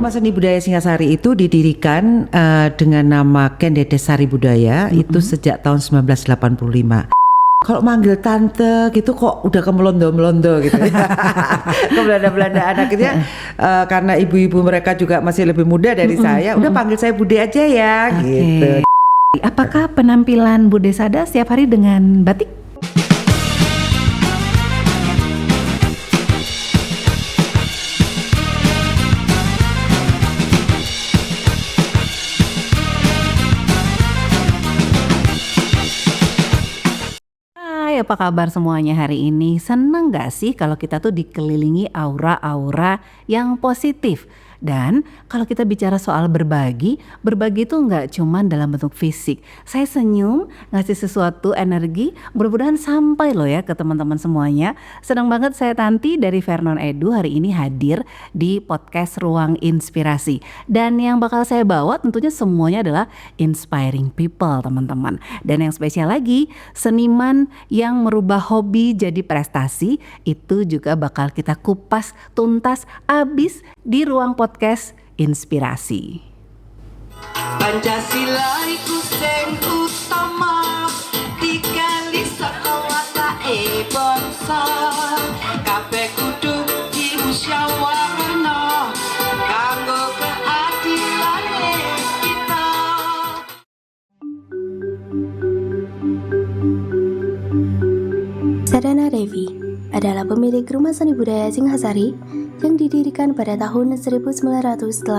Rumah Seni Budaya Singhasari itu didirikan dengan nama Kendedes Sari Budaya itu sejak tahun 1985. Kalau manggil tante gitu kok udah ke melondo-melondo gitu ya. Ke Belanda-Belandaan akhirnya karena ibu-ibu mereka juga masih lebih muda dari saya, udah panggil saya Bude aja ya gitu. Apakah penampilan Bude Sada setiap hari dengan batik? Apa kabar semuanya hari ini? Seneng gak sih kalau kita tuh dikelilingi aura-aura yang positif? Dan kalau kita bicara soal berbagi itu nggak cuman dalam bentuk fisik. Saya senyum, ngasih sesuatu energi, mudah-mudahan sampai loh ya ke teman-teman semuanya. Senang banget saya Tanti dari Vernon Edu hari ini hadir di podcast Ruang Inspirasi. Dan yang bakal saya bawa tentunya semuanya adalah inspiring people teman-teman. Dan yang spesial lagi, seniman yang merubah hobi jadi prestasi itu juga bakal kita kupas tuntas abis di ruang podcast Inspirasi. Pancasila iku sing utama dikali saka watake bangsa kabeh kudu dimusyawarahno kanggo keadilane kita. Sadana Devi adalah pemilik Rumah Seni Budaya Singhasari yang didirikan pada tahun 1985.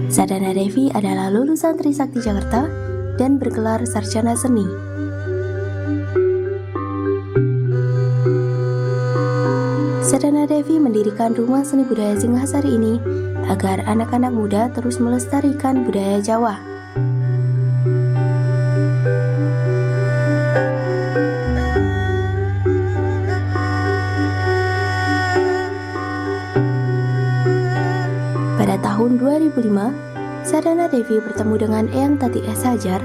Sadana Devi adalah lulusan Trisakti Jakarta dan bergelar sarjana seni. Sadana Devi mendirikan Rumah Seni Budaya Singhasari ini agar anak-anak muda terus melestarikan budaya Jawa. Pada tahun 2005, Sadana Devi bertemu dengan Eyang Tati S. Hajar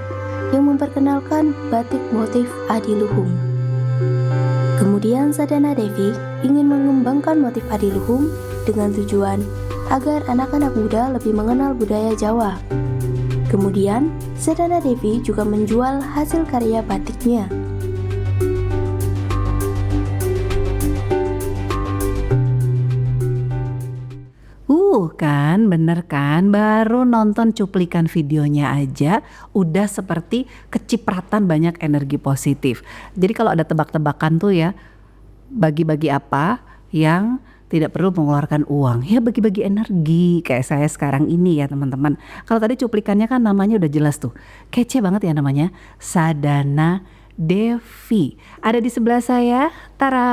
yang memperkenalkan batik motif adiluhung. Kemudian Sadana Devi ingin mengembangkan motif adiluhung dengan tujuan agar anak-anak muda lebih mengenal budaya Jawa. Kemudian, Sadana Devi juga menjual hasil karya batiknya. Kan, bener kan? Baru nonton cuplikan videonya aja udah seperti kecipratan banyak energi positif. Jadi kalau ada tebak-tebakan tuh ya, bagi-bagi apa yang tidak perlu mengeluarkan uang, ya bagi-bagi energi kayak saya sekarang ini ya teman-teman. Kalau tadi cuplikannya kan namanya udah jelas tuh, kece banget ya namanya, Sadana Devi. Ada di sebelah saya, Tara.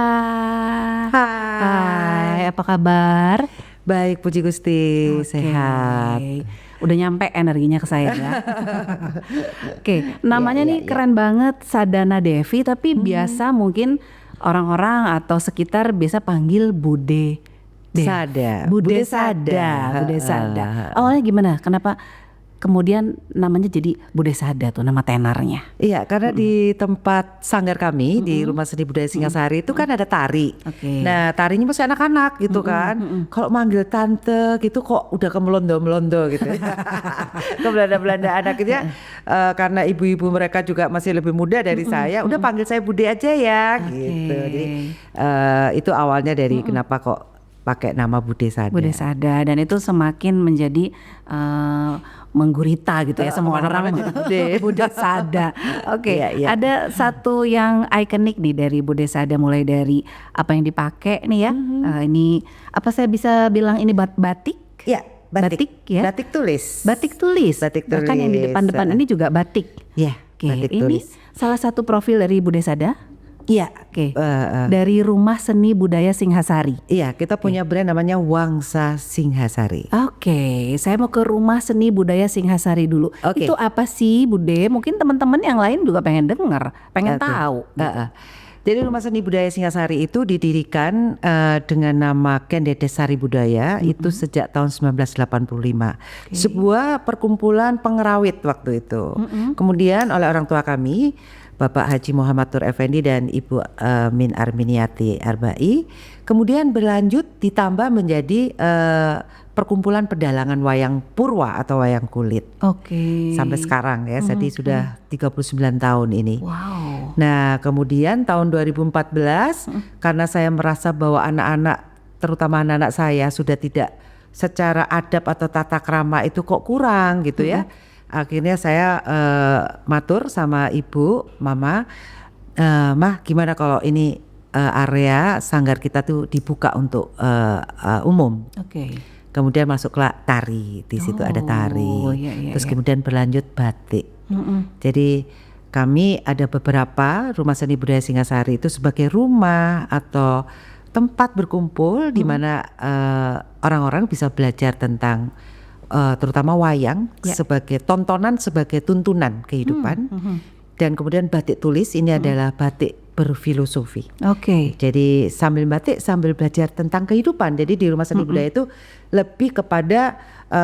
Hai, apa kabar? Baik, puji Gusti, sehat. Udah nyampe energinya ke saya ya. Oke, namanya nih keren banget, Sadana Devi, tapi biasa mungkin orang-orang atau sekitar biasa panggil Bude Sada. Bude Sada. Awalnya gimana? Kenapa kemudian namanya jadi Bude Sada tuh nama tenarnya? Iya, karena di tempat sanggar kami di Rumah Seni Budaya Singhasari itu kan ada tari. Nah, tarinya masih anak-anak gitu kan. Kalau manggil tante gitu kok udah ke melondo-melondo gitu. Ke Belanda-Belandaan akhirnya karena ibu-ibu mereka juga masih lebih muda dari saya, udah panggil saya Bude aja ya gitu. Jadi itu awalnya dari kenapa kok pakai nama Bude Sada. Bude Sada, dan itu semakin menjadi menggurita gitu ya, semua orang Bude Sada. Oke, iya. Ada satu yang ikonik nih dari Bude Sada, mulai dari apa yang dipakai nih ya. Ini apa saya bisa bilang ini batik? Iya, batik ya. Batik tulis. Batik tulis. Bahkan yang di depan-depan ini juga batik. Iya, batik tulis. Ini salah satu profil dari Bude Sada. Iya, dari Rumah Seni Budaya Singhasari. Iya, kita punya brand namanya Wangsa Singhasari. Oke, saya mau ke Rumah Seni Budaya Singhasari dulu. Itu apa sih, Bude? Mungkin teman-teman yang lain juga pengen dengar, pengen tahu. Jadi Rumah Seni Budaya Singhasari itu didirikan dengan nama Kendedes Sari Budaya itu sejak tahun 1985. Sebuah perkumpulan pengerawit waktu itu. Kemudian oleh orang tua kami Bapak Haji Muhammad Nur Effendi dan Ibu Min Arminiati Arbai. Kemudian berlanjut ditambah menjadi perkumpulan pedalangan wayang purwa atau wayang kulit. Oke. Sampai sekarang ya, jadi sudah 39 tahun ini. Wow. Nah kemudian tahun 2014 karena saya merasa bahwa anak-anak, terutama anak-anak saya sudah tidak secara adab atau tata krama itu kok kurang gitu ya. Akhirnya saya matur sama ibu, mama, mah gimana kalau ini area sanggar kita tuh dibuka untuk umum. Oke. Kemudian masuklah tari, di situ ada tari. Iya, Terus kemudian berlanjut batik. Jadi kami ada beberapa rumah seni budaya Singasari itu sebagai rumah atau tempat berkumpul di mana orang-orang bisa belajar tentang terutama wayang sebagai tontonan, sebagai tuntunan kehidupan. Dan kemudian batik tulis ini adalah batik berfilosofi. Oke. Jadi sambil batik sambil belajar tentang kehidupan. Jadi di rumah seni budaya itu lebih kepada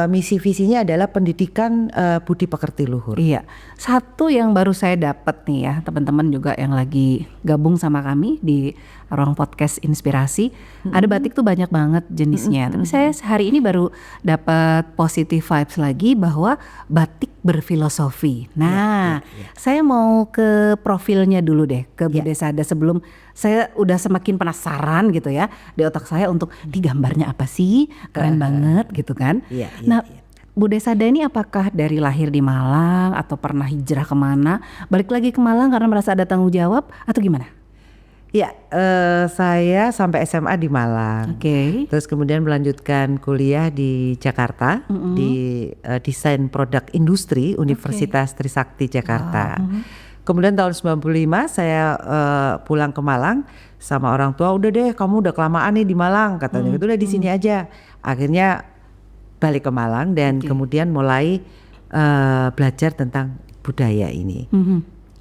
misi visinya adalah pendidikan budi pekerti luhur. Iya, satu yang baru saya dapat nih ya, teman-teman juga yang lagi gabung sama kami di ruang podcast inspirasi, ada batik tuh banyak banget jenisnya. Tapi saya hari ini baru dapat positive vibes lagi bahwa batik berfilosofi. Nah, saya mau ke profilnya dulu deh, ke Bude Sada sebelum saya udah semakin penasaran gitu ya di otak saya untuk di gambarnya apa sih, keren banget gitu kan. Nah, Bude Sada ini apakah dari lahir di Malang atau pernah hijrah kemana, balik lagi ke Malang karena merasa ada tanggung jawab atau gimana? Ya, saya sampai SMA di Malang. Oke. Terus kemudian melanjutkan kuliah di Jakarta di desain produk industri Universitas Trisakti Jakarta. Kemudian tahun 95 saya pulang ke Malang sama orang tua, udah deh kamu udah kelamaan nih di Malang katanya, gitu udah di sini aja. Akhirnya balik ke Malang dan kemudian mulai belajar tentang budaya ini.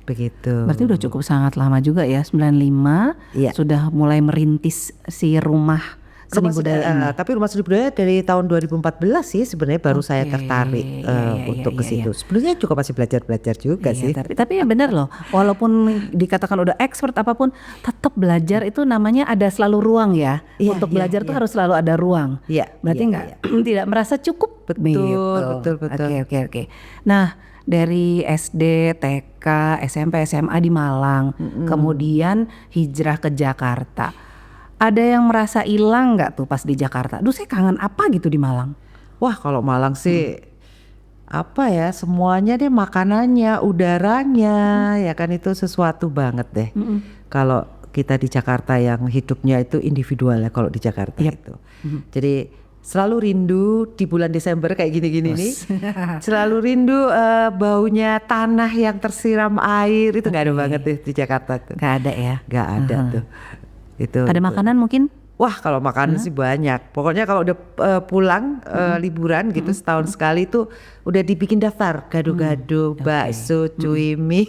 Begitu. Berarti udah cukup sangat lama juga ya, 95 sudah mulai merintis si rumah seni budaya ini. Tapi rumah seni budaya dari tahun 2014 sih sebenarnya baru saya tertarik untuk ke situ. Sebelumnya juga masih belajar juga sih. Tapi ya benar loh, walaupun dikatakan udah expert apapun, tetap belajar itu namanya ada selalu ruang ya. Untuk belajar tuh harus selalu ada ruang. Berarti tidak merasa cukup. Betul. Oke. Nah, dari SD, TK, SMP, SMA di Malang, kemudian hijrah ke Jakarta. Ada yang merasa hilang nggak tuh pas di Jakarta? Duh, saya kangen apa gitu di Malang? Wah, kalau Malang sih apa ya, semuanya deh, makanannya, udaranya, ya kan itu sesuatu banget deh. Kalau kita di Jakarta yang hidupnya itu individual ya kalau di Jakarta itu. Jadi selalu rindu di bulan Desember kayak gini-gini nih. Selalu rindu baunya tanah yang tersiram air, itu nggak ada banget deh di Jakarta tuh. Nggak ada ya? Nggak ada tuh. Itu. Ada makanan mungkin? Wah, kalau makanan sih banyak. Pokoknya kalau udah pulang liburan gitu setahun sekali tuh udah dibikin daftar gado-gado, bakso, cuimi,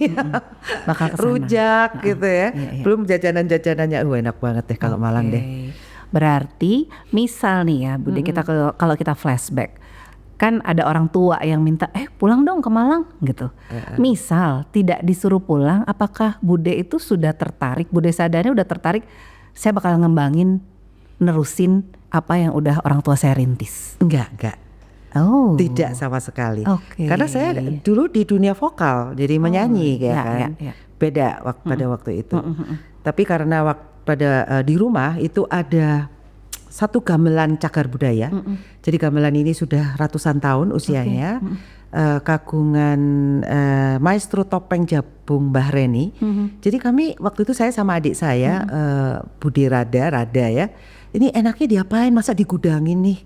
rujak gitu ya. Belum jajanan-jajanannya, enak banget deh kalau Malang deh. Berarti misal nih ya Bude, kita kalau kita flashback, kan ada orang tua yang minta pulang dong ke Malang gitu. Misal tidak disuruh pulang, apakah Bude itu sudah tertarik, Bude Sadanya udah tertarik, saya bakal ngembangin, nerusin apa yang udah orang tua saya rintis? Enggak. Oh, tidak sama sekali. Karena Karena saya dulu di dunia vokal, jadi menyanyi kan. Beda pada waktu itu. Tapi karena di rumah itu ada satu gamelan cagar budaya. Jadi gamelan ini sudah ratusan tahun usianya. Kagungan maestro topeng Jabung Mbah Reni. Jadi kami waktu itu saya sama adik saya Budi Rada ya. Ini enaknya diapain, masa digudangin nih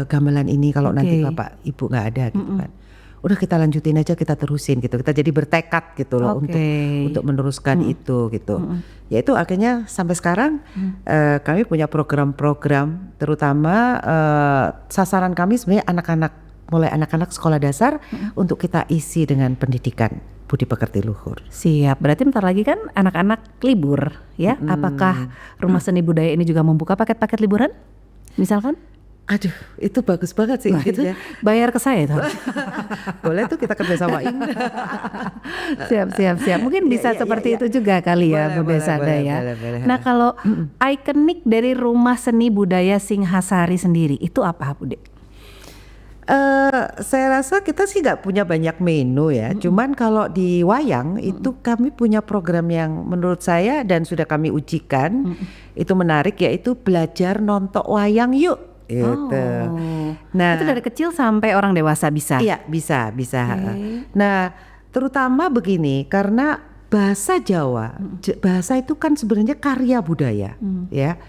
gamelan ini kalau nanti bapak ibu nggak ada gitu kan. Udah kita lanjutin aja, kita terusin gitu. Kita jadi bertekad gitu loh untuk meneruskan itu gitu. Ya itu akhirnya sampai sekarang kami punya program-program, terutama sasaran kami sebenarnya anak-anak, mulai anak-anak sekolah dasar untuk kita isi dengan pendidikan budi pekerti luhur. Siap, berarti bentar lagi kan anak-anak libur ya. Apakah Rumah Seni Budaya ini juga membuka paket-paket liburan? Misalkan? Aduh, itu bagus banget sih. Nah, itu idenya. bayar ke saya tuh. Boleh tuh kita kerjasamain. Siap. Mungkin bisa Iya, seperti iya. itu juga kali ya, Bu Boleh, Desada boleh, ya. boleh. Nah, kalau ikonik dari Rumah Seni Budaya Singhasari sendiri itu apa, Bu De? Saya rasa kita sih nggak punya banyak menu ya. Cuman kalau di wayang itu kami punya program yang menurut saya dan sudah kami ujikan itu menarik, yaitu belajar nonton wayang yuk. Gitu. Nah, Itu dari kecil sampai orang dewasa bisa. iya bisa. Nah, terutama begini karena bahasa Jawa, bahasa itu kan sebenarnya karya budaya, ya,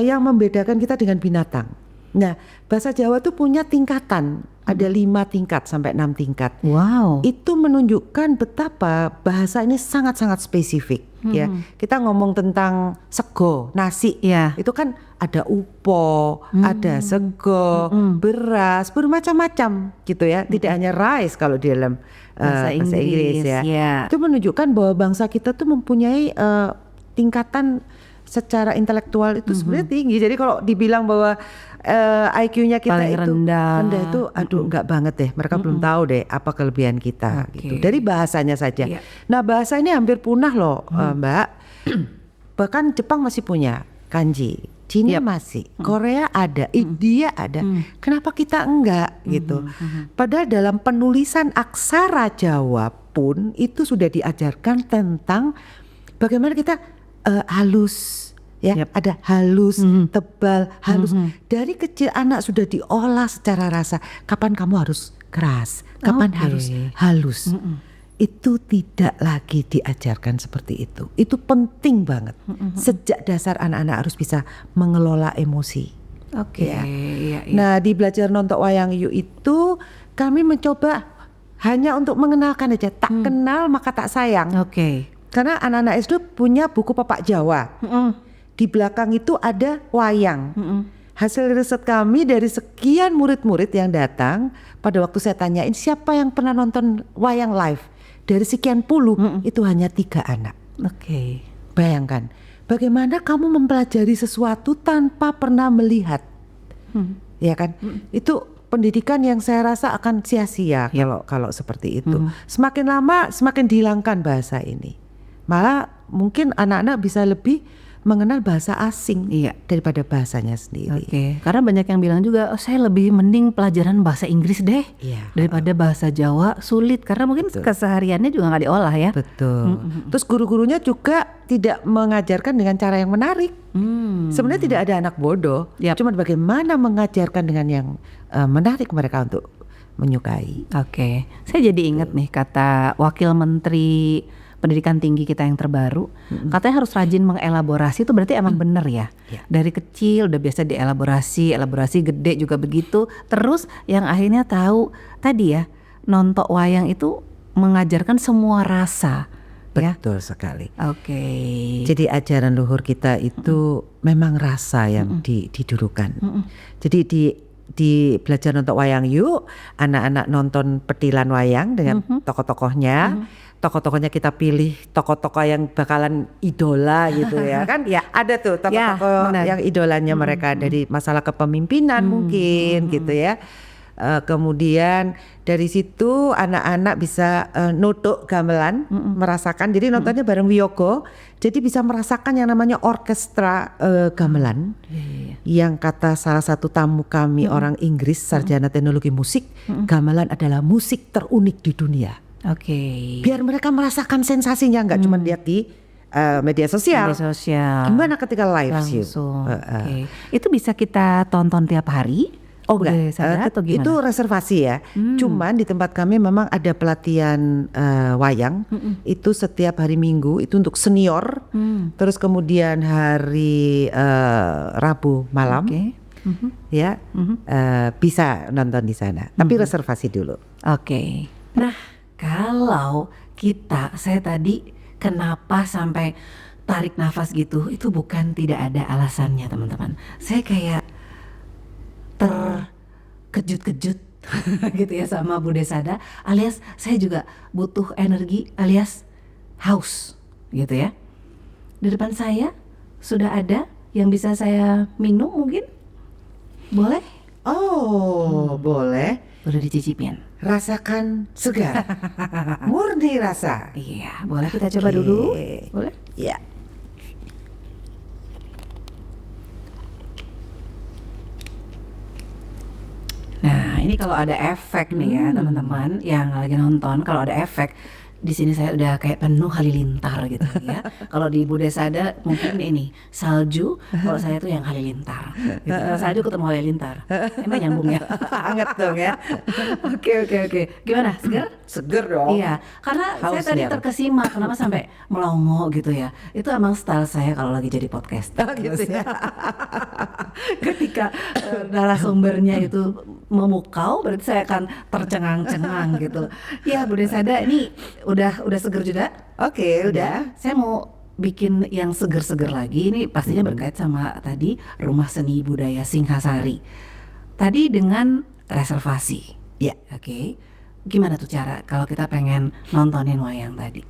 yang membedakan kita dengan binatang. Nah, bahasa Jawa tuh punya tingkatan, ada 5 tingkat sampai 6 tingkat. Wow. Itu menunjukkan betapa bahasa ini sangat-sangat spesifik. Ya, kita ngomong tentang sego, nasi, Ya. itu kan ada upo, ada sego, beras, bermacam-macam gitu ya. Tidak hanya rice kalau di dalam Bahasa Inggris, ya. ya. Itu menunjukkan bahwa bangsa kita tuh mempunyai tingkatan secara intelektual itu sebenarnya tinggi. Jadi kalau dibilang bahwa IQ-nya kita Paling itu rendah. itu aduh enggak banget deh. Mereka belum tahu deh apa kelebihan kita Oke. gitu. Dari bahasanya saja. Iya. Nah, bahasa ini hampir punah loh, Mbak. Bahkan Jepang masih punya kanji, Cina masih, Korea ada, India ada. Kenapa kita enggak gitu? Padahal dalam penulisan aksara Jawa pun itu sudah diajarkan tentang bagaimana kita halus. Ya, ada halus, tebal, halus. Dari kecil anak sudah diolah secara rasa. Kapan kamu harus keras, kapan harus halus. Itu tidak lagi diajarkan seperti itu. Itu penting banget. Sejak dasar anak-anak harus bisa mengelola emosi. Oke. Ya. Iya. Nah, di belajar nonton wayang yuk itu kami mencoba hanya untuk mengenalkan aja. Tak kenal maka tak sayang. Oke. Karena anak-anak SD punya buku Pepak Jawa. Di belakang itu ada wayang. Hasil riset kami dari sekian murid-murid yang datang, pada waktu saya tanyain siapa yang pernah nonton wayang live, dari sekian puluh itu hanya 3 anak. Oke. Bayangkan, bagaimana kamu mempelajari sesuatu tanpa pernah melihat, ya kan? Itu pendidikan yang saya rasa akan sia-sia kalau seperti itu. Semakin lama semakin dihilangkan bahasa ini. Malah mungkin anak-anak bisa lebih mengenal bahasa asing daripada bahasanya sendiri. Oke. Karena banyak yang bilang juga, saya lebih mending pelajaran bahasa Inggris deh daripada bahasa Jawa, sulit karena mungkin kesehariannya juga nggak diolah ya. Betul. Terus guru-gurunya juga tidak mengajarkan dengan cara yang menarik. Sebenarnya tidak ada anak bodoh. Cuma bagaimana mengajarkan dengan yang menarik mereka untuk menyukai. Oke. Saya jadi ingat nih kata Wakil Menteri Pendidikan Tinggi kita yang terbaru, katanya harus rajin mengelaborasi. Itu berarti emang bener ya? Dari kecil udah biasa dielaborasi, elaborasi gede juga begitu. Terus yang akhirnya tahu tadi ya, nonton wayang itu mengajarkan semua rasa. Betul sekali. Oke. Jadi ajaran luhur kita itu memang rasa yang didudukan. Jadi di belajar nonton wayang yuk, anak-anak nonton petilan wayang dengan tokoh-tokohnya. Tokoh-tokohnya kita pilih tokoh-tokoh yang bakalan idola gitu ya kan. Ada tuh tokoh-tokoh yang idolanya mereka dari masalah kepemimpinan mungkin gitu ya. Kemudian dari situ anak-anak bisa nutuk gamelan, merasakan. Jadi nontonnya bareng Wiyoko, jadi bisa merasakan yang namanya orkestra gamelan. Yang kata salah satu tamu kami orang Inggris, sarjana teknologi musik, gamelan adalah musik terunik di dunia. Oke. Biar mereka merasakan sensasinya, nggak cuma lihat di media sosial. Gimana ketika live langsung? Oke. Itu bisa kita tonton tiap hari? Oh enggak, itu reservasi ya. Cuman di tempat kami memang ada pelatihan wayang. Itu setiap hari Minggu, itu untuk senior. Terus kemudian hari Rabu malam, bisa nonton di sana. Tapi reservasi dulu. Oke. Nah, kalau saya tadi kenapa sampai tarik nafas gitu, itu bukan tidak ada alasannya teman-teman. Saya kayak terkejut-kejut gitu ya sama Bu Desada, alias saya juga butuh energi alias haus gitu ya. Di depan saya sudah ada yang bisa saya minum mungkin? Boleh? Oh, boleh. Boleh dicicipin. Rasakan segar. Murni rasa. Iya, boleh kita coba dulu. Boleh? Ya. Nah, ini kalau ada efek nih ya teman-teman yang lagi nonton, kalau ada efek di sini saya udah kayak penuh halilintar gitu ya. Kalau di Budesada mungkin ini salju, kalau saya tuh yang halilintar. Gitu. Salju ketemu halilintar, emang nyambung ya. Hangat dong ya. Oke. Gimana? Segar? Seger dong. Iya, karena Haus saya tadi nih aku. terkesima kenapa sampai melongo gitu ya. Itu emang style saya kalau lagi jadi podcast. Gitu ya. Ketika narasumbernya itu memukau, berarti saya akan tercengang-cengang gitu. Ya, Bu Desada ini udah seger juga. Oke, udah. Saya mau bikin yang seger-seger lagi. Ini pastinya berkait sama tadi Rumah Seni Budaya Singhasari. Tadi dengan reservasi. Ya. Oke. Gimana tuh cara kalau kita pengen nontonin wayang tadi?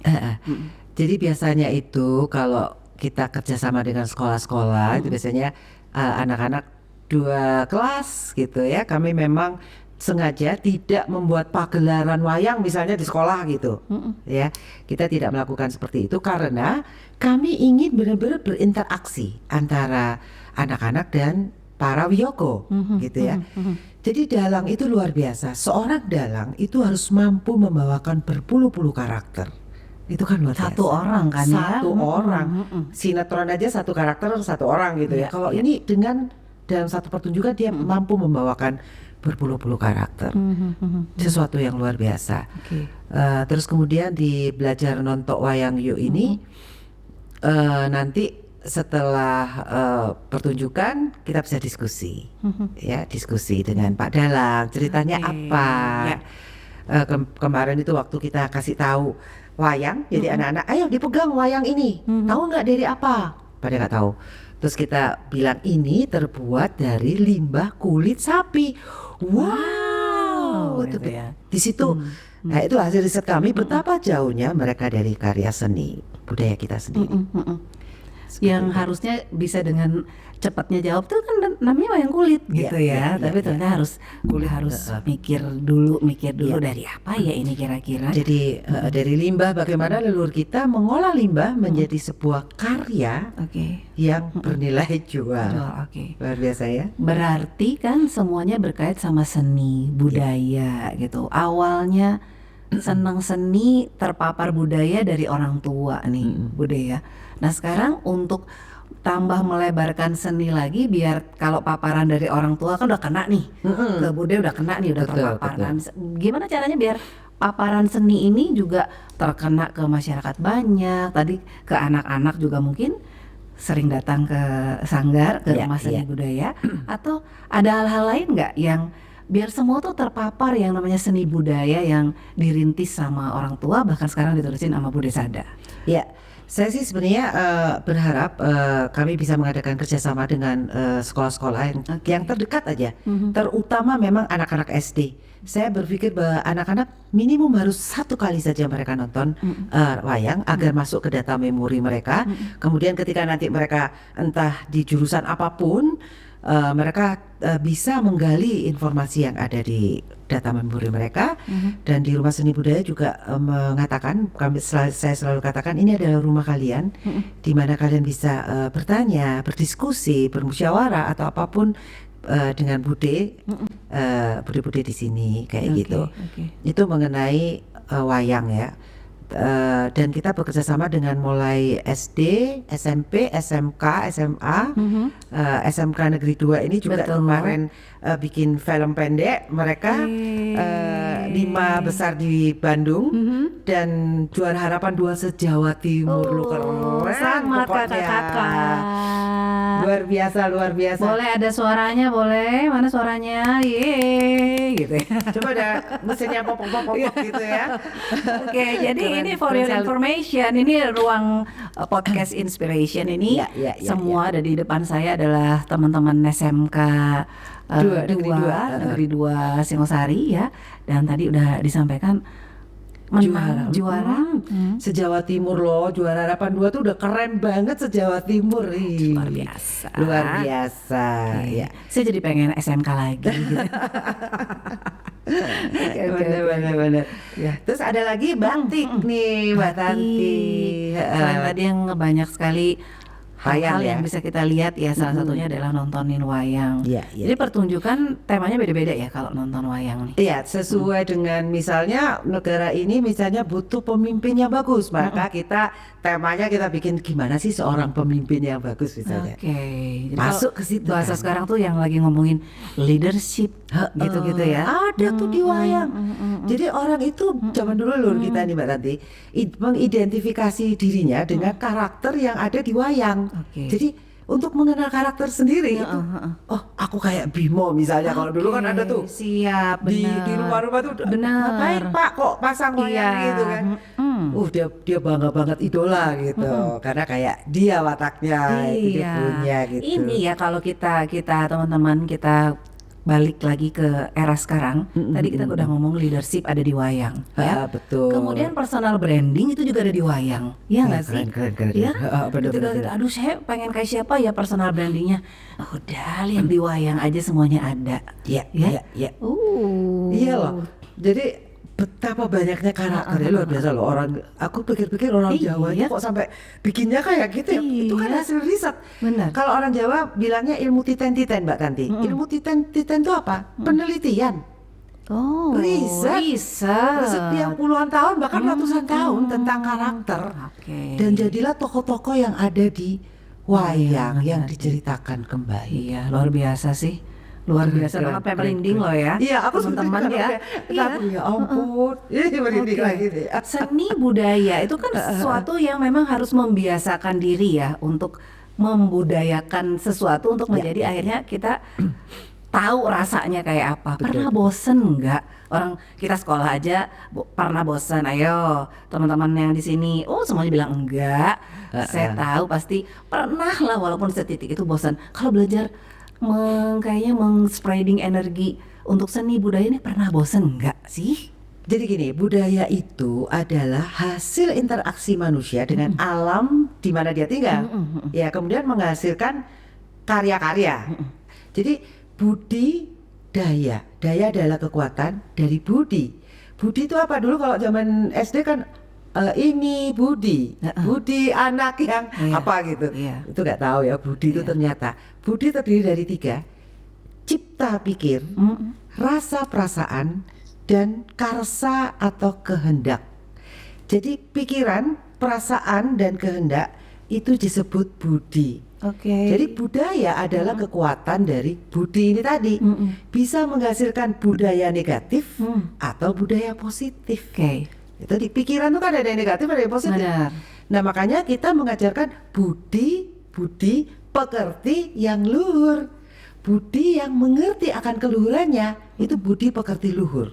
Jadi biasanya itu kalau kita kerjasama dengan sekolah-sekolah itu biasanya anak-anak 2 kelas gitu ya. Kami memang sengaja tidak membuat pagelaran wayang misalnya di sekolah gitu. Ya, kita tidak melakukan seperti itu karena kami ingin benar-benar berinteraksi antara anak-anak dan para wiyoko gitu ya. Jadi dalang itu luar biasa. Seorang dalang itu harus mampu membawakan berpuluh-puluh karakter. Itu kan luar biasa. Satu orang kan ya? Satu orang. Sinetron aja satu karakter 1 orang gitu ya. Kalau ini dengan dalam satu pertunjukan dia mampu membawakan berpuluh-puluh karakter. Sesuatu yang luar biasa. Terus kemudian di belajar nonton wayang yuk ini nanti setelah pertunjukan kita bisa diskusi, ya diskusi dengan Pak Dalang, ceritanya apa. Kemarin itu waktu kita kasih tahu wayang, jadi anak-anak, ayo dipegang wayang ini, tahu nggak dari apa? Pada nggak tahu. Terus kita bilang ini terbuat dari limbah kulit sapi. Wow, gitu ya. Di situ, nah itu hasil riset kami betapa jauhnya mereka dari karya seni budaya kita sendiri. Yang harusnya bisa dengan cepatnya jawab tuh kan namanya wayang kulit gitu ya. Tapi ternyata harus mikir dulu dari apa ya ini kira-kira. Jadi dari limbah bagaimana leluhur kita mengolah limbah menjadi sebuah karya yang bernilai jual. Luar biasa ya. Berarti kan semuanya berkait sama seni budaya gitu. Awalnya senang seni, terpapar budaya dari orang tua nih budaya. Nah sekarang untuk tambah melebarkan seni lagi biar kalau paparan dari orang tua kan udah kena nih ke budaya udah kena nih udah terpapar. Nah, gimana caranya biar paparan seni ini juga terkena ke masyarakat banyak, tadi ke anak-anak juga mungkin sering datang ke sanggar, ke rumah seni budaya, atau ada hal-hal lain nggak yang biar semua tuh terpapar yang namanya seni budaya yang dirintis sama orang tua bahkan sekarang diterusin sama Bu Desada. Ya. Saya sih sebenarnya berharap kami bisa mengadakan kerjasama dengan sekolah-sekolah yang terdekat aja, terutama memang anak-anak SD. Saya berpikir bahwa anak-anak minimum harus 1 kali saja mereka nonton wayang agar masuk ke data memori mereka. Kemudian ketika nanti mereka entah di jurusan apapun, mereka bisa menggali informasi yang ada di data memori mereka. Dan di Rumah Seni Budaya juga mengatakan, saya selalu katakan ini adalah rumah kalian, di mana kalian bisa bertanya, berdiskusi, bermusyawarah atau apapun dengan bude di sini kayak gitu. Itu mengenai wayang ya. Dan kita bekerja sama dengan mulai SD, SMP, SMK, SMA, SMK Negeri 2 ini juga kemarin bikin film pendek mereka 5 besar di Bandung dan juara harapan 2 se-Jawa Timur. Keren Selamat pokoknya. kakak-kakak. Luar biasa. Boleh ada suaranya, boleh? Mana suaranya? Yeay, gitu ya. Coba ada mesinnya pop gitu ya. Oke, jadi ini for your information, ini ruang podcast inspiration ini semua ada di depan saya adalah teman-teman SMK Negeri 2 Singosari ya. Dan tadi udah disampaikan menang juara. Se-Jawa Timur loh, juara harapan 2 tuh udah keren banget se-Jawa Timur. Ih, Luar biasa. Luar biasa. Ya. Saya jadi pengen SMK lagi gitu. Bener. Ya. Terus ada lagi batik nih Mbak Tanti. Selain tadi yang banyak sekali hal-hal Wayang yang ya. bisa kita lihat ya, salah satunya adalah nontonin wayang. Iya, iya. Jadi pertunjukan temanya beda-beda ya kalau nonton wayang nih. Iya, sesuai dengan misalnya negara ini misalnya butuh pemimpin yang bagus, maka kita temanya kita bikin gimana sih seorang pemimpin yang bagus misalnya. Oke, jadi Masuk kalau ke situ bahasa kan. sekarang tuh yang lagi ngomongin leadership gitu-gitu ya. Ada tuh di wayang. Jadi orang itu zaman dulu loh kita nih Mbak Tanti mengidentifikasi dirinya dengan karakter yang ada di wayang. Oke. Jadi untuk mengenal karakter sendiri itu, oh aku kayak Bimo misalnya kalau dulu kan ada tuh Siap, di benar. rumah-rumah tuh Benar. ngapain Pak kok pasang wayang Iya. gitu kan. Dia bangga banget idola gitu karena kayak dia wataknya itu dia punya gitu. Ini ya kalau kita teman-teman kita balik lagi ke era sekarang. Tadi kita udah ngomong leadership ada di wayang, ya. Betul. Kemudian personal branding itu juga ada di wayang, ya nggak sih? keren. Ya. Bener. Ketika kita, aduh saya pengen kayak siapa ya personal brandingnya. Udah lihat di wayang aja semuanya ada. Iya, Ya? iya. Iya loh. Jadi betapa banyaknya karakternya luar biasa loh orang. Aku pikir-pikir orang Iya. Jawa itu kok sampai bikinnya kayak gitu ya. Itu kan Iya. hasil riset. Benar. Kalau orang Jawa bilangnya ilmu titen-titen Mbak Tanti. Ilmu titen-titen itu apa? Penelitian. Oh, Riset yang puluhan tahun bahkan ratusan tahun tentang karakter. Oke. Dan jadilah tokoh-tokoh yang ada di wayang yang diceritakan kembali. Iya, luar biasa sih. Luar biasa banget, sampai merinding loh ya. Iya, aku teman-teman ya. Iya. Ya ampun. Merinding Oke. lagi deh. Seni budaya itu kan sesuatu yang memang harus membiasakan diri ya untuk membudayakan sesuatu untuk menjadi akhirnya kita tahu rasanya kayak apa. Pernah bosen nggak? Orang kita sekolah aja pernah bosen. Ayo teman-teman yang di sini, oh semuanya bilang enggak. Saya tahu pasti pernah lah walaupun setitik itu bosan. Kalau belajar kayaknya spreading energi untuk seni budaya ini pernah bosen enggak sih? Jadi gini, budaya itu adalah hasil interaksi manusia dengan alam di mana dia tinggal. Ya, kemudian menghasilkan karya-karya. Jadi budidaya, daya adalah kekuatan dari budi. Budi itu apa dulu kalau zaman SD kan ini budi, budi anak yang apa gitu. Itu nggak tahu ya budi itu ternyata. Budi terdiri dari 3, cipta pikir, rasa perasaan, dan karsa atau kehendak. Jadi pikiran, perasaan, dan kehendak itu disebut budi. Jadi budaya adalah kekuatan dari budi ini tadi. Bisa menghasilkan budaya negatif atau budaya positif. Itu di pikiran itu kan ada yang negatif ada yang positif. Benar. Nah makanya kita mengajarkan budi pekerti yang luhur. Budi yang mengerti akan keluhurannya itu budi pekerti luhur.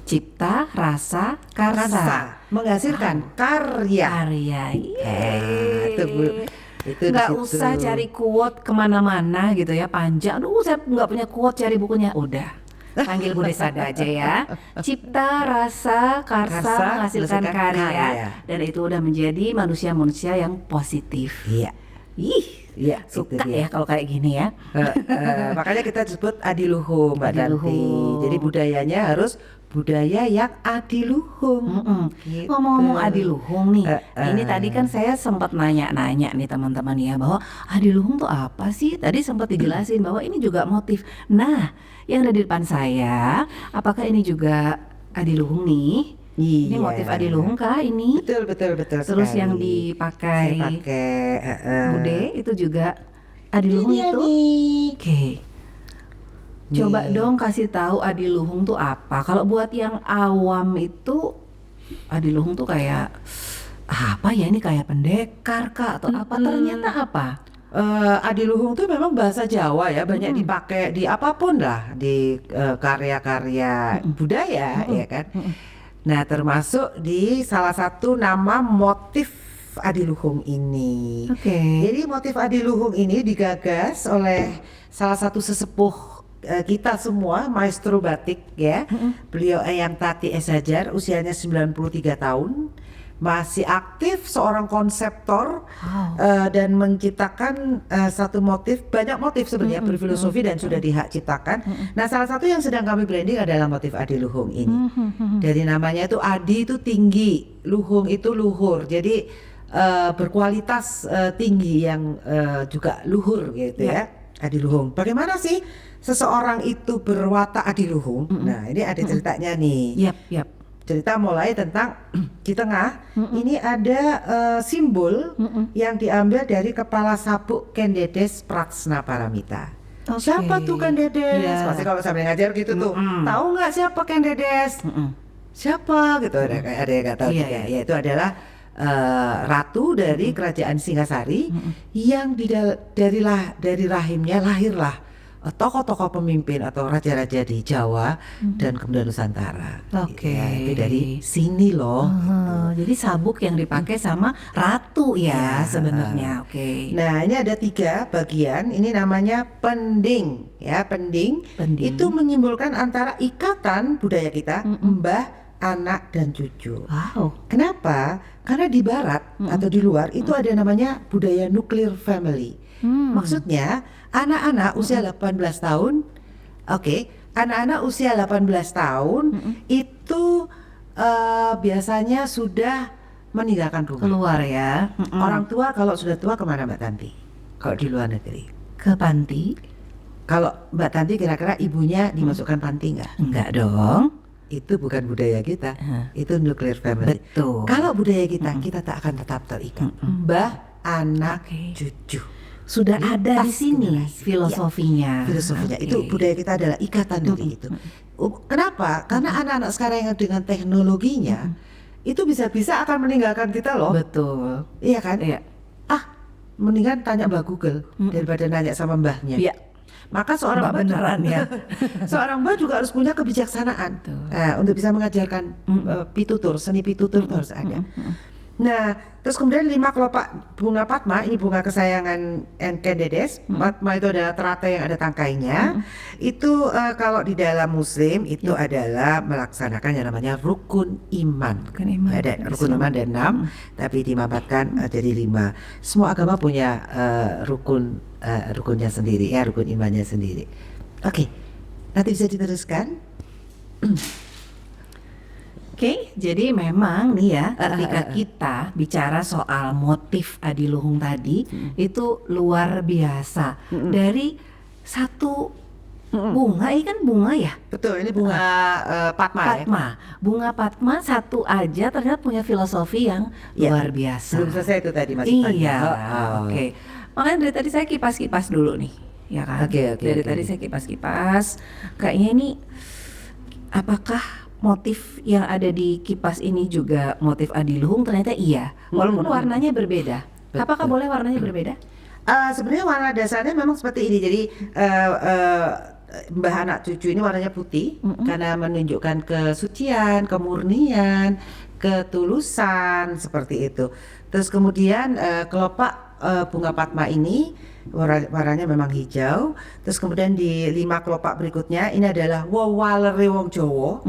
Cipta, rasa, karsa. Menghasilkan karya. Karya. Itu Nggak di situ. usah cari quote kemana-mana gitu ya panjang. Aduh saya nggak punya quote, cari bukunya. Udah panggil Bude Sada aja ya. Cipta, rasa, karsa, menghasilkan karya. Dan itu udah menjadi manusia-manusia yang positif. Iya. Iya, Suka itu dia. ya kalau kayak gini ya. Makanya kita disebut adiluhung Mbak Tanti. Adiluhung. Jadi budayanya harus budaya yang adiluhung. Gitu. Ngomong-ngomong adiluhung nih, ini tadi kan saya sempat nanya-nanya nih teman-teman ya bahwa adiluhung tuh apa sih? Tadi sempat dijelasin bahwa ini juga motif. Nah, yang ada di depan saya, apakah ini juga adiluhung nih? Ini Iya. motif adiluhung kah ini? Betul Terus sekali. yang dipakai Saya pakai Bude itu juga adiluhung Ini itu? nih. Oke. Coba dong kasih tahu adiluhung tuh apa. Kalau buat yang awam itu adiluhung tuh kayak apa ya, ini kayak pendekar kah atau apa? Ternyata apa? Adiluhung itu memang bahasa Jawa ya, banyak dipakai di apapun lah, di karya-karya budaya ya kan. Nah termasuk di salah satu nama motif adiluhung ini. Jadi motif adiluhung ini digagas oleh salah satu sesepuh kita semua maestro batik ya. Beliau Eyang Tati S. Hajar, usianya 93 tahun. Masih aktif, seorang konseptor dan menciptakan satu motif, banyak motif sebenarnya berfilosofi dan sudah dihak ciptakan. Nah, salah satu yang sedang kami branding adalah motif adiluhung ini. Dari namanya itu adi itu tinggi, luhung itu luhur. Jadi berkualitas tinggi yang juga luhur gitu ya. Adiluhung. Bagaimana sih seseorang itu berwatak adiluhung? Nah, ini ada ceritanya nih. Yap. Cerita mulai tentang di tengah ini ada simbol yang diambil dari kepala sabuk Ken Dedes Pratsna Paramita. Oke. Siapa tuh Ken Dedes? Iya. Pasti kalau sambil ngajar gitu tuh, tahu nggak siapa Ken Dedes? Siapa gitu, ada yang nggak tahu Iya, juga. iya. Yaitu adalah ratu dari kerajaan Singasari yang dari rahimnya lahirlah tokoh-tokoh pemimpin atau raja-raja di Jawa dan kemudian Nusantara. Oke. Ya, itu dari sini loh. Jadi sabuk yang dipakai sama ratu ya sebenarnya. Oke. Nah, ini ada 3 bagian. Ini namanya pending, ya pending. Pending. Itu menyimbolkan antara ikatan budaya kita, mbah, anak, dan cucu. Wow. Kenapa? Karena di barat atau di luar itu ada namanya budaya nuclear family. Maksudnya anak-anak usia 18 tahun, anak-anak usia 18 tahun itu biasanya sudah meninggalkan rumah. Keluar ya. Orang tua kalau sudah tua kemana Mbak Tanti? Kalau di luar negeri. Ke panti? Kalau Mbak Tanti kira-kira ibunya dimasukkan panti nggak? Enggak dong. Itu bukan budaya kita, itu nuclear family. Betul. Kalau budaya kita tak akan tetap terikat. Mbah, anak, cucu. Sudah ada di Lintas sini generasi. filosofinya. Filosofinya Oke. itu budaya kita adalah ikatan dari itu. Kenapa? Karena anak-anak sekarang yang dengan teknologinya itu bisa-bisa akan meninggalkan kita loh. Betul. Iya kan? Iya. Mendingan tanya Mbak Google daripada nanya sama mbahnya. Iya. Maka seorang Mbak mbah beneran ya. seorang mbah juga harus punya kebijaksanaan untuk bisa mengajarkan pitutur, seni pitutur itu harus ada. Nah, terus kemudian 5 kelopak bunga Padma, ini bunga kesayangan Ken Dedes. Padma itu adalah teratai yang ada tangkainya. Itu kalau di dalam Muslim itu adalah melaksanakan yang namanya rukun iman. Rukun iman. Ada rukun iman ada 6, tapi dimampatkan jadi 5. Semua agama punya rukunnya sendiri, ya rukun imannya sendiri. Oke, nanti bisa diteruskan. Oke, jadi memang nih ya ketika kita bicara soal motif adiluhung tadi itu luar biasa. Dari satu bunga, ini kan bunga ya? Betul, ini bunga Padma ya. Padma. Bunga Padma satu aja ternyata punya filosofi yang Ya, luar biasa. Belum selesai itu tadi masih panjang. Iya, Oh. oke. Makanya dari tadi saya kipas-kipas dulu nih, ya kan? Oke. Dari tadi saya kipas-kipas. Kayaknya ini apakah motif yang ada di kipas ini juga motif adiluhung? Ternyata iya, walaupun warnanya berbeda. Betul. Apakah boleh warnanya berbeda? Sebenarnya warna dasarnya memang seperti ini. Jadi mbah anak cucu ini warnanya putih karena menunjukkan kesucian, kemurnian, ketulusan seperti itu. Terus kemudian kelopak bunga Padma ini warnanya memang hijau. Terus kemudian di 5 kelopak berikutnya ini adalah wewalere wong Jawa.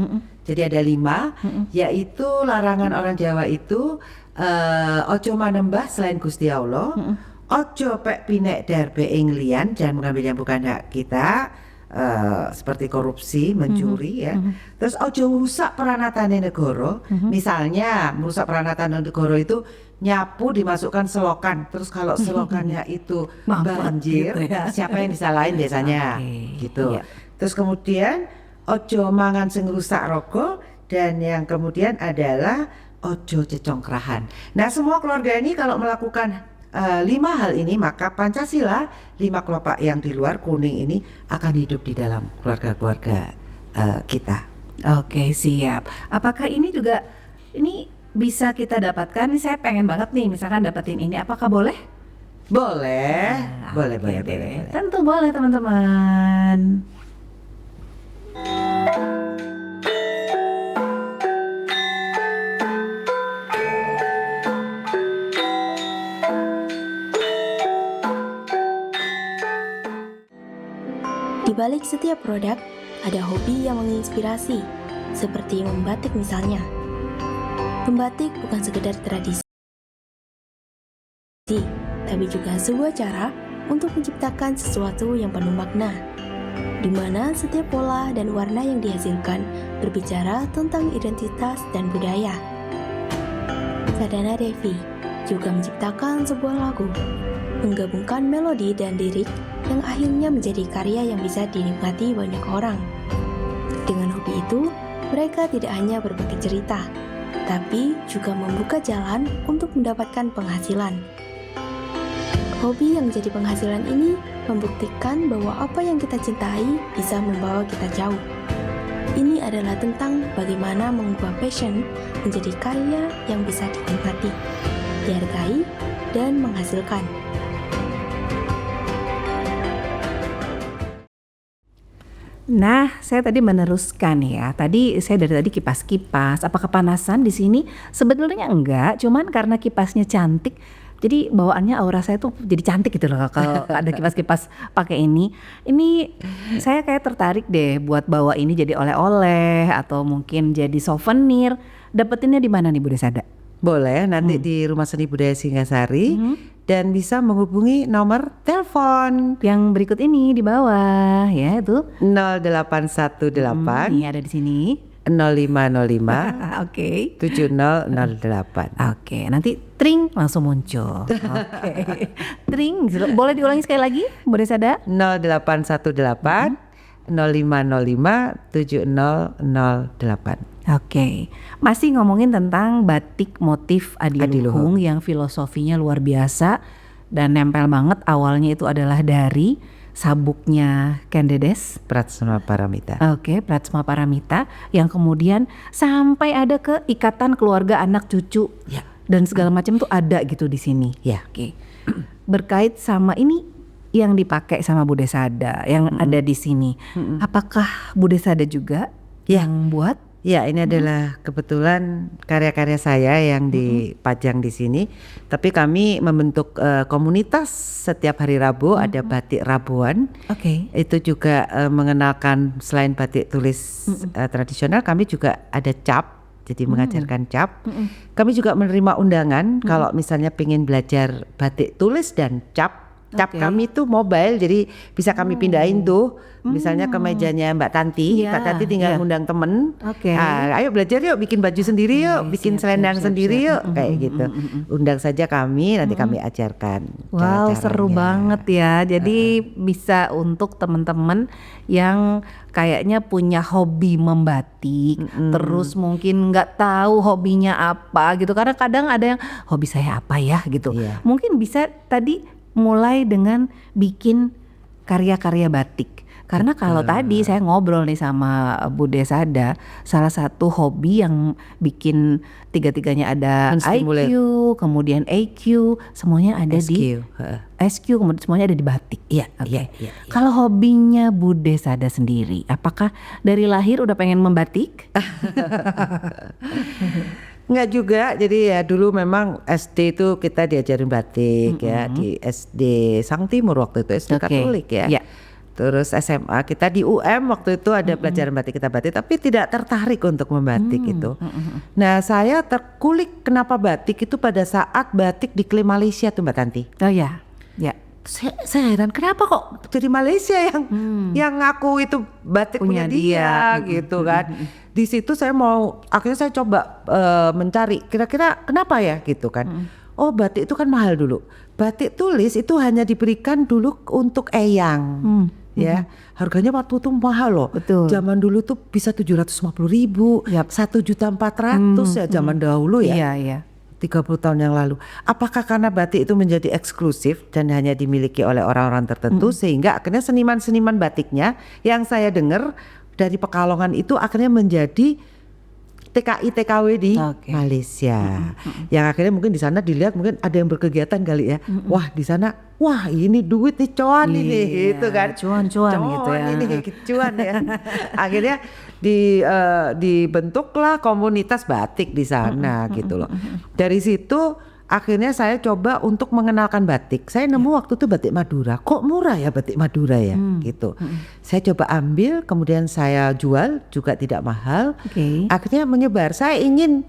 Jadi ada 5, yaitu larangan orang Jawa itu ojo manembah selain Gusti Allah, ojo pek pinek darbe ing liyan, jangan mengambil yang bukan hak kita. Seperti korupsi, mencuri ya. Terus ojo rusak peranatane negara. Misalnya merusak peranatan negara itu nyapu dimasukkan selokan. Terus kalau selokannya itu Mampet banjir, gitu ya. siapa yang disalahin biasanya? Oke, Gitu. iya. Terus kemudian ojo mangan sing rusak rogo, dan yang kemudian adalah ojo cecongkrahan. Nah, semua keluarga ini kalau melakukan 5 hal ini, maka Pancasila 5 kelopak yang di luar kuning ini akan hidup di dalam keluarga-keluarga kita. Oke, siap. Apakah ini juga ini bisa kita dapatkan? Ini saya pengen banget nih, misalkan dapetin ini, apakah boleh? Boleh, boleh, Oke boleh, deh. boleh. Tentu boleh teman-teman. Di balik setiap produk, ada hobi yang menginspirasi, seperti membatik misalnya. Membatik bukan sekedar tradisi, tapi juga sebuah cara untuk menciptakan sesuatu yang penuh makna, di mana setiap pola dan warna yang dihasilkan berbicara tentang identitas dan budaya. Sadana Devi juga menciptakan sebuah lagu, menggabungkan melodi dan lirik yang akhirnya menjadi karya yang bisa dinikmati banyak orang. Dengan hobi itu, mereka tidak hanya berbagi cerita, tapi juga membuka jalan untuk mendapatkan penghasilan. Hobi yang menjadi penghasilan ini membuktikan bahwa apa yang kita cintai bisa membawa kita jauh. Ini adalah tentang bagaimana mengubah passion menjadi karya yang bisa dinikmati, dihargai, dan menghasilkan. Nah, saya tadi meneruskan ya. Tadi saya dari tadi kipas-kipas. Apa kepanasan di sini? Sebetulnya enggak, cuman karena kipasnya cantik. Jadi bawaannya aura saya tuh jadi cantik gitu loh kalau ada kipas-kipas pakai ini. Ini saya kayak tertarik deh buat bawa ini jadi oleh-oleh atau mungkin jadi souvenir. Dapetinnya di mana nih Bu Desada? Boleh nanti di Rumah Seni Budaya Singasari dan bisa menghubungi nomor telepon Yang berikut ini di bawah ya itu. 0818 Ini ada di sini. 0505 Oke. 7008. Oke, nanti tring langsung muncul. Oke. Tring, boleh diulangi sekali lagi, Bu Desada? 0818 0505 7008. Oke, masih ngomongin tentang batik motif adiluhung yang filosofinya luar biasa dan nempel banget. Awalnya itu adalah dari sabuknya Kendedes. Pratsma Paramita. Oke, Pratsma Paramita yang kemudian sampai ada ke ikatan keluarga anak cucu. Ya. Dan segala macam tuh ada gitu di sini. Ya. Oke. Berkait sama ini yang dipakai sama Bu Desada yang ada di sini. Apakah Bu Desada juga yang buat? Ya, ini adalah kebetulan karya-karya saya yang dipajang di sini. Tapi kami membentuk komunitas setiap hari Rabu ada batik Rabuan. Oke. Itu juga mengenalkan selain batik tulis tradisional, kami juga ada cap. Jadi mengajarkan cap. Kami juga menerima undangan kalau misalnya pengen belajar batik tulis dan cap. Cap kami tuh mobile, jadi bisa kami pindahin tuh, misalnya ke mejanya Mbak Tanti. Iya, Mbak Tanti tinggal ngundang temen. Oke. Ayo belajar yuk, bikin baju sendiri yuk, bikin selendang sendiri yuk, kayak gitu. Undang saja kami, nanti kami ajarkan. Wow, seru cara-caranya. banget ya. Jadi bisa untuk teman-teman yang kayaknya punya hobi membatik, terus mungkin nggak tahu hobinya apa gitu. Karena kadang ada yang hobi saya apa ya gitu. Iya. Mungkin bisa tadi mulai dengan bikin karya-karya batik. Karena kalau tadi saya ngobrol nih sama Bu Desada, salah satu hobi yang bikin tiga-tiganya ada Menstimulate. IQ, kemudian AQ, semuanya ada di SQ, heeh. SQ, kemudian semuanya ada di batik. Iya, Oke. iya, iya. Kalau hobinya Bu Desada sendiri, apakah dari lahir udah pengen membatik? Enggak juga, jadi ya dulu memang SD itu kita diajarin batik ya di SD Sang Timur waktu itu SD Oke, Katolik ya. ya. Terus SMA kita di UM waktu itu ada pelajaran batik, kita batik tapi tidak tertarik untuk membatik itu. Nah saya terkulik kenapa batik itu pada saat batik diklaim Malaysia tuh Mbak Tanti. Oh ya, ya. Saya heran kenapa kok dari Malaysia yang ngaku itu batik Punya punya dia gitu kan. Di situ saya mau akhirnya saya coba mencari kira-kira kenapa ya gitu kan. Oh batik itu kan mahal dulu. Batik tulis itu hanya diberikan dulu untuk eyang. Ya harganya waktu itu mahal loh. Betul. Zaman dulu tuh bisa 750.000, Yap. 1.400.000 ya zaman dahulu ya. Iya, iya. 30 tahun yang lalu. Apakah karena batik itu menjadi eksklusif dan hanya dimiliki oleh orang-orang tertentu sehingga akhirnya seniman-seniman batiknya yang saya dengar dari Pekalongan itu akhirnya menjadi TKI TKW di Oke. Malaysia. Yang akhirnya mungkin di sana dilihat mungkin ada yang berkegiatan kali ya. Wah, di sana wah ini duit nih cuan ini Iya, gitu kan. cuan-cuan gitu ya. Ini cuan ya. Akhirnya dibentuklah komunitas batik di sana gitu loh. Dari situ akhirnya saya coba untuk mengenalkan batik. Saya nemu waktu itu batik Madura. Kok murah ya batik Madura ya gitu. Saya coba ambil, kemudian saya jual juga tidak mahal. Akhirnya menyebar. Saya ingin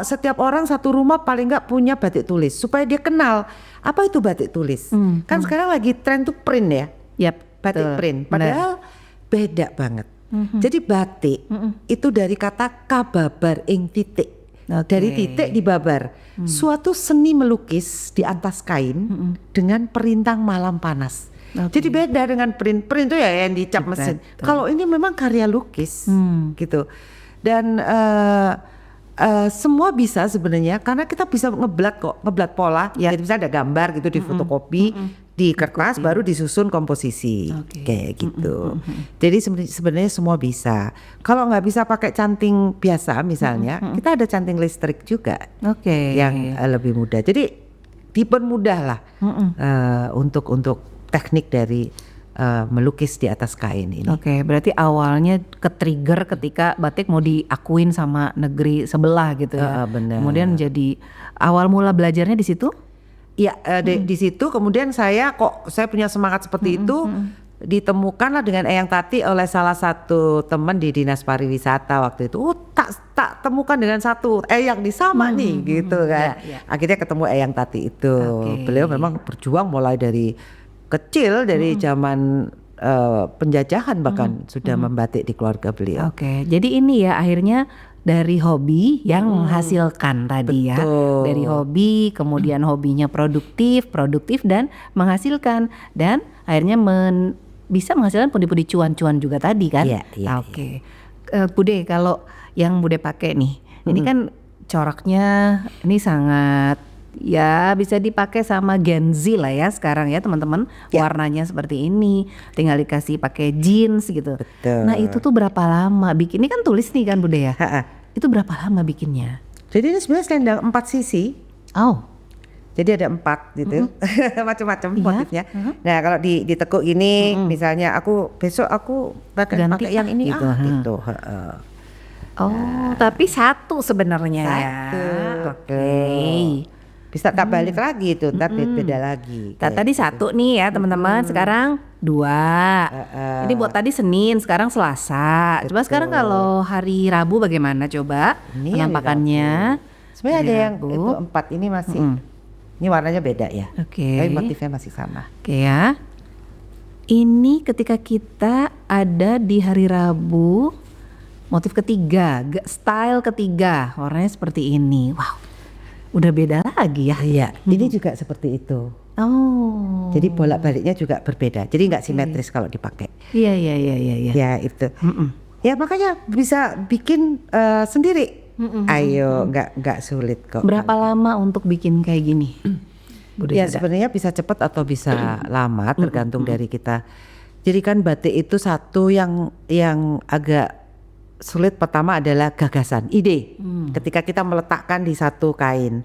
setiap orang satu rumah paling nggak punya batik tulis supaya dia kenal apa itu batik tulis. Kan sekarang lagi tren tuh print ya. Batik print. Padahal beda banget. Jadi batik itu dari kata kababar ing titik. Dari titik dibabar, suatu seni melukis di atas kain dengan perintang malam panas. Jadi beda dengan print itu ya yang dicap mesin. Kalau ini memang karya lukis gitu. Dan semua bisa sebenarnya karena kita bisa ngeblat pola. Jadi misalnya ada gambar gitu di fotokopi di kertas baru disusun komposisi kayak gitu. Jadi sebenarnya semua bisa. Kalau nggak bisa pakai canting biasa misalnya, kita ada canting listrik juga yang lebih mudah. Jadi dipermudah lah untuk teknik dari melukis di atas kain ini. Berarti awalnya ke-trigger ketika batik mau diakuin sama negeri sebelah gitu ya. Benar. Kemudian jadi awal mula belajarnya di situ? Ya di situ kemudian saya punya semangat seperti itu ditemukanlah dengan Eyang Tati oleh salah satu teman di Dinas Pariwisata waktu itu. Tak temukan dengan satu Eyang di sama nih gitu kan. Akhirnya ketemu Eyang Tati itu. Beliau memang berjuang mulai dari kecil dari zaman penjajahan bahkan sudah membatik di keluarga beliau. Jadi ini ya akhirnya dari hobi yang menghasilkan tadi ya. Dari hobi, kemudian hobinya produktif dan menghasilkan dan akhirnya bisa menghasilkan pundi-pundi cuan-cuan juga tadi kan. Bude, kalau yang Bude pakai nih, ini kan coraknya ini sangat ya bisa dipakai sama Gen Z lah ya sekarang ya teman-teman. Warnanya seperti ini, tinggal dikasih pakai jeans gitu. Nah itu tuh berapa lama bikin? Ini kan tulis nih kan Bude ya. Itu berapa lama bikinnya? Jadi ini sebenarnya selendang 4 sisi. Jadi ada 4 gitu, macam-macam motifnya. Nah kalau ditekuk gini, misalnya besok aku pakai yang ini gitu. Tapi satu sebenarnya ya. Bisa tak balik lagi itu, tapi beda lagi. Tadi satu nih ya teman-teman, sekarang 2. Ini buat tadi Senin, sekarang Selasa. Coba sekarang kalau hari Rabu bagaimana coba penampakannya? Sebenarnya ada yang itu 4 ini masih, ini warnanya beda ya. Tapi motifnya masih sama. Ya. Ini ketika kita ada di hari Rabu, motif ketiga, style ketiga, warnanya seperti ini. Wow. Udah beda lagi ya. Ini juga seperti itu. Jadi bolak-baliknya juga berbeda. Jadi nggak simetris kalau dipakai. Iya. Ya itu. Ya makanya bisa bikin sendiri. Ayo, nggak sulit kok. Berapa lama untuk bikin kayak gini? Sebenarnya bisa cepat atau bisa lama, tergantung dari kita. Jadi kan batik itu satu yang agak sulit pertama adalah gagasan, ide. Ketika kita meletakkan di satu kain,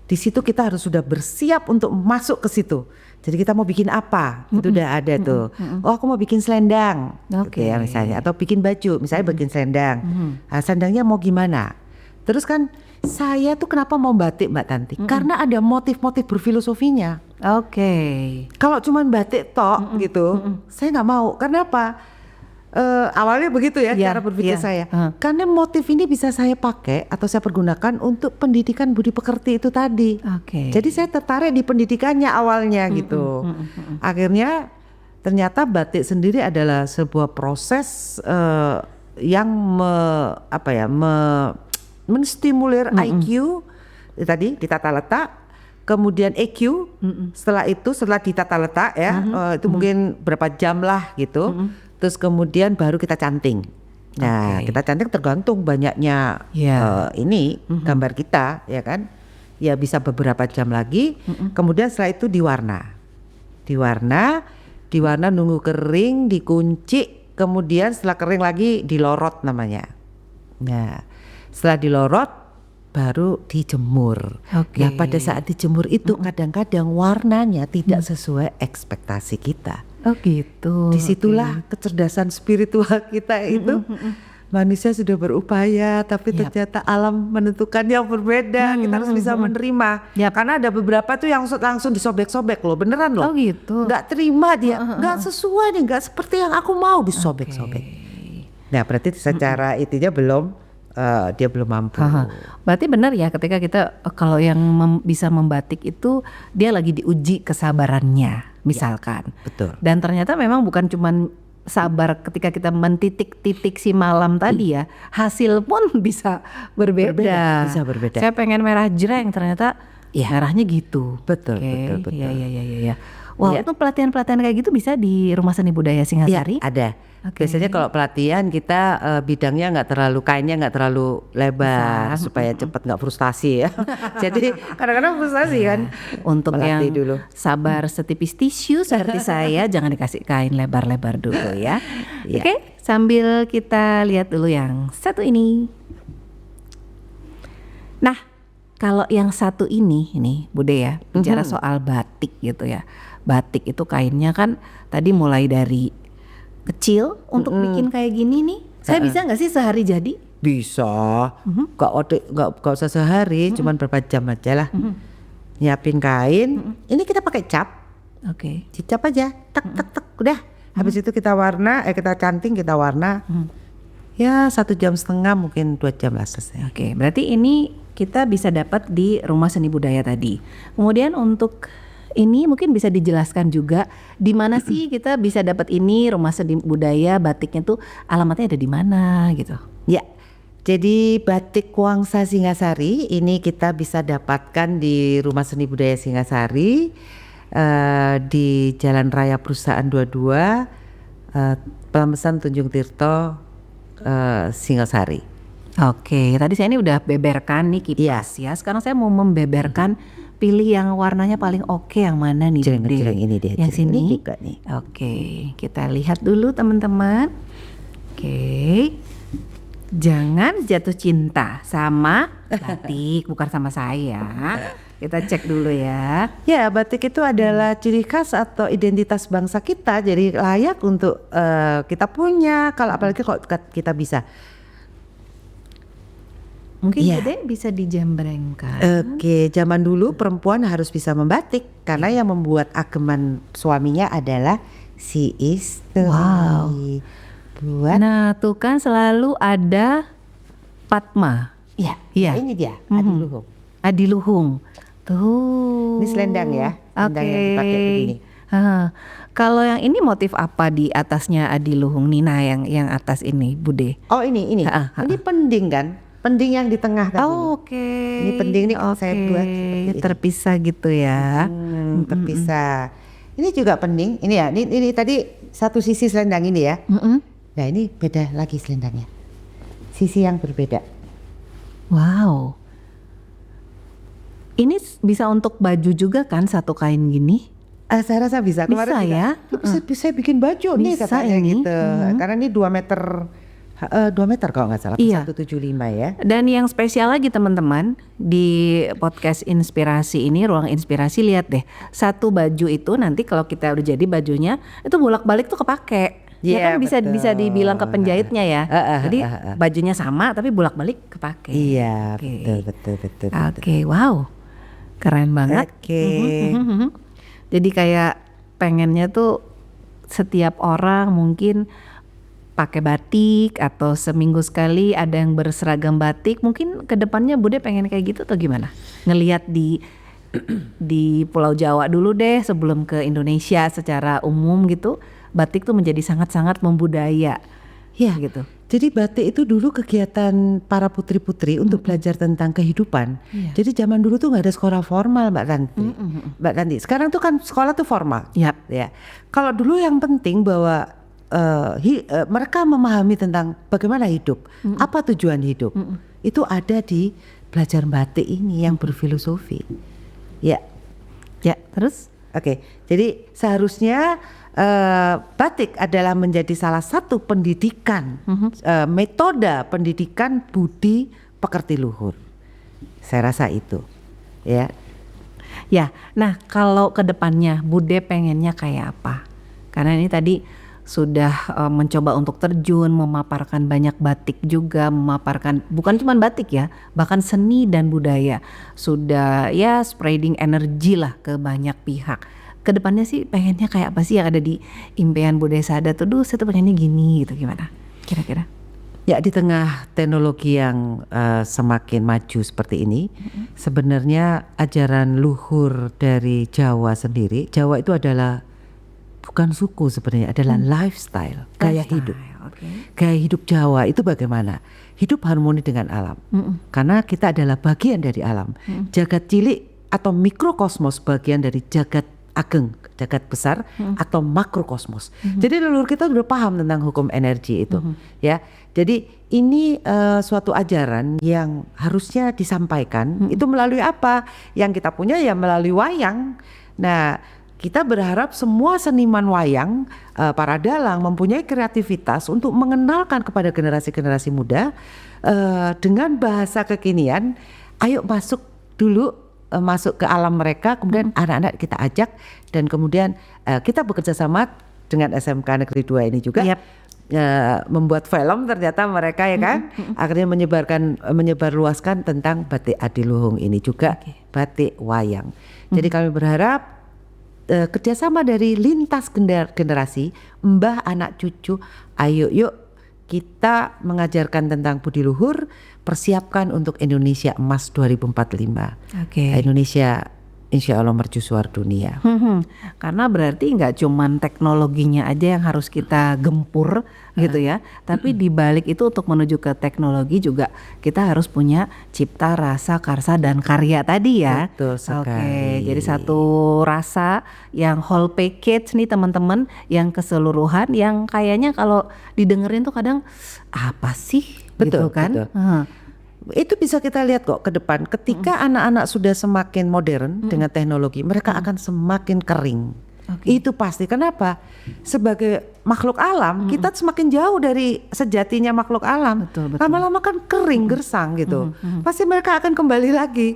di situ kita harus sudah bersiap untuk masuk ke situ. Jadi kita mau bikin apa, itu udah ada tuh. Aku mau bikin selendang, gitu ya misalnya, atau bikin baju, misalnya bikin selendang. Selendangnya mau gimana? Terus kan saya tuh kenapa mau batik Mbak Tanti? Karena ada motif-motif berfilosofinya. Kalau cuman batik tok gitu, saya nggak mau. Karena apa? Awalnya begitu ya cara berpikir saya. Karena motif ini bisa saya pakai atau saya pergunakan untuk pendidikan budi pekerti itu tadi. Jadi saya tertarik di pendidikannya awalnya gitu. Akhirnya ternyata batik sendiri adalah sebuah proses yang menstimulir IQ tadi ditata letak, kemudian EQ. Setelah ditata letak ya, itu mungkin berapa jam lah gitu. Terus kemudian baru kita canting. Nah, kita canting tergantung banyaknya ini gambar kita, ya kan? Ya bisa beberapa jam lagi. Kemudian setelah itu diwarna, nunggu kering, dikunci. Kemudian setelah kering lagi dilorot namanya. Nah, setelah dilorot baru dijemur. Ya pada saat dijemur itu kadang-kadang warnanya tidak sesuai ekspektasi kita. Gitu. Disitulah kecerdasan spiritual kita itu manusia sudah berupaya, tapi Yap. ternyata alam menentukan yang berbeda. Kita harus bisa menerima. Yap. Karena ada beberapa tuh yang langsung disobek-sobek loh, beneran loh. Oh gitu. Nggak terima dia, nggak sesuai nih, nggak seperti yang aku mau, disobek-sobek. Nah berarti secara itunya belum, dia belum mampu. Haha. Berarti benar ya ketika kita kalau yang bisa membatik itu dia lagi diuji kesabarannya misalkan. Betul. Dan ternyata memang bukan cuman sabar ketika kita mentitik-titik si malam tadi ya, hasil pun bisa berbeda. Bisa berbeda. Saya pengen merah jreng ternyata merahnya gitu. Betul, Oke, betul. Iya. Wah, Iya. untuk pelatihan-pelatihan kayak gitu bisa di Rumah Seni Budaya Singasari? Iya, ada. Oke. Biasanya kalau pelatihan kita bidangnya nggak terlalu, kainnya nggak terlalu lebar supaya cepat nggak frustasi ya. Jadi kadang-kadang frustasi kan. Untuk yang Melatih dulu. sabar setipis tisu seperti saya, jangan dikasih kain lebar-lebar dulu ya. Iya. Oke, sambil kita lihat dulu yang satu ini. Nah, kalau yang satu ini Bude ya, bicara soal batik gitu ya. Batik itu kainnya kan tadi mulai dari kecil untuk bikin kayak gini nih. Saya bisa nggak sih sehari jadi? Bisa, nggak usah sehari, cuman berapa jam aja lah. Nyiapin kain, ini kita pakai cap, Oke. dicap aja, tek, udah. Habis itu kita warna, kita canting, kita warna. Ya 1,5 jam mungkin 2 jam lah selesai. Oke, berarti ini kita bisa dapat di Rumah Seni Budaya tadi. Kemudian untuk ini mungkin bisa dijelaskan juga di mana sih kita bisa dapat ini Rumah Seni Budaya batiknya tuh alamatnya ada di mana gitu. Ya, jadi batik Kuangsa Singasari ini kita bisa dapatkan di Rumah Seni Budaya Singasari di Jalan Raya Perusahaan 22, Pemesan Tunjung Tirto, Singasari. Oke, tadi saya ini udah beberkan nih kipas ya. Sekarang saya mau membeberkan pilih yang warnanya paling oke yang mana nih? Jreng Bude? ini dia. Yang jreng. sini. Ini juga nih. Oke, kita lihat dulu teman-teman. Oke. Jangan jatuh cinta sama batik, bukan sama saya. Kita cek dulu ya. Ya, batik itu adalah ciri khas atau identitas bangsa kita, jadi layak untuk kita punya. Kalau apalagi kalau kita bisa. Mungkin Iya. Bude bisa dijembrengkan. Oke, zaman dulu perempuan harus bisa membatik karena yang membuat ageman suaminya adalah si istri. Wow. Buat Nah, tuh kan selalu ada Padma. Iya. ini dia, adiluhung. Adiluhung. Tuh. Ini selendang ya, selendang yang dipakai begini. Kalau yang ini motif apa di atasnya Adiluhung Nina yang atas ini, Bude? Oh ini. Ini pending kan? Pending yang di tengah tadi. Oke. Ini pending nih saya buat seperti ini. Terpisah gitu ya. Terpisah. Ini juga pending. Ini ya, ini tadi satu sisi selendang ini ya. Nah ini beda lagi selendangnya. Sisi yang berbeda. Wow. Ini bisa untuk baju juga kan satu kain gini? Saya rasa bisa. Bisa Kemarin juga, ya? Bisa bikin baju nih Bisa katanya ini. gitu. Karena ini 2 meter, 2 meter kalau nggak salah. Iya. 175 ya. Dan yang spesial lagi teman-teman di podcast Inspirasi ini, Ruang Inspirasi, lihat deh, satu baju itu nanti kalau kita udah jadi bajunya itu bolak-balik tuh kepake. Ya Iya, kan bisa betul. dibilang ke penjahitnya ya. Jadi bajunya sama tapi bolak-balik kepake. Iya, Oke. betul. Oke, wow, keren banget. Oke. Jadi kayak pengennya tuh setiap orang mungkin pakai batik atau seminggu sekali ada yang berseragam batik. Mungkin kedepannya Bude pengen kayak gitu atau gimana? Ngelihat di Pulau Jawa dulu deh sebelum ke Indonesia secara umum gitu. Batik tuh menjadi sangat-sangat membudaya. Ya gitu. Jadi batik itu dulu kegiatan para putri-putri untuk belajar tentang kehidupan. Jadi zaman dulu tuh nggak ada sekolah formal, Mbak Tanti. Mbak Tanti. Sekarang tuh kan sekolah tuh formal. Yap. Ya. Kalau dulu yang penting bahwa mereka memahami tentang bagaimana hidup, apa tujuan hidup, itu ada di belajar batik ini yang berfilosofi. Ya. Ya, terus? Oke. Jadi seharusnya batik adalah menjadi salah satu pendidikan, metode pendidikan budi pekerti luhur. Saya rasa itu, ya. Ya, nah kalau ke depannya Bude pengennya kayak apa? Karena ini tadi sudah mencoba untuk terjun, memaparkan banyak batik juga, memaparkan bukan cuma batik ya, bahkan seni dan budaya. Sudah ya spreading energi lah ke banyak pihak. Kedepannya sih pengennya kayak apa sih yang ada di impian Budaya Sada tuh? Duh, saya tuh pengennya gini gitu, gimana kira-kira? Ya, di tengah teknologi yang semakin maju seperti ini, sebenarnya ajaran luhur dari Jawa sendiri, Jawa itu adalah bukan suku sebenarnya, adalah lifestyle, gaya hidup. Okay. Gaya hidup Jawa itu bagaimana? Hidup harmoni dengan alam. Karena kita adalah bagian dari alam. Jagat cilik atau mikrokosmos bagian dari jagat ageng, jagat besar atau makrokosmos. Jadi leluhur kita sudah paham tentang hukum energi itu, ya. Jadi ini suatu ajaran yang harusnya disampaikan itu melalui apa? Yang kita punya ya melalui wayang. Nah, kita berharap semua seniman wayang, para dalang mempunyai kreativitas untuk mengenalkan kepada generasi-generasi muda dengan bahasa kekinian. Ayo masuk dulu, masuk ke alam mereka, kemudian anak-anak kita ajak, dan kemudian kita bekerja sama dengan SMK Negeri 2 ini juga. Membuat film, ternyata mereka ya kan akhirnya menyebarluaskan tentang batik Adiluhung ini juga, batik wayang. Jadi kami berharap kerjasama dari lintas generasi, mbah, anak, cucu, ayo yuk kita mengajarkan tentang budi luhur, persiapkan untuk Indonesia Emas 2045. Indonesia insya Allah mercusuar dunia. Karena berarti nggak cuman teknologinya aja yang harus kita gempur gitu ya, tapi di balik itu untuk menuju ke teknologi juga kita harus punya cipta, rasa, karsa dan karya tadi ya. Betul sekali. Jadi satu rasa yang whole package nih teman-teman, yang keseluruhan, yang kayaknya kalau didengerin tuh kadang apa sih gitu kan. Betul. Itu bisa kita lihat kok ke depan ketika anak-anak sudah semakin modern dengan teknologi, mereka akan semakin kering. Itu pasti. Kenapa? Sebagai makhluk alam kita semakin jauh dari sejatinya makhluk alam. Betul. Lama-lama kan kering, gersang gitu. Pasti mereka akan kembali lagi.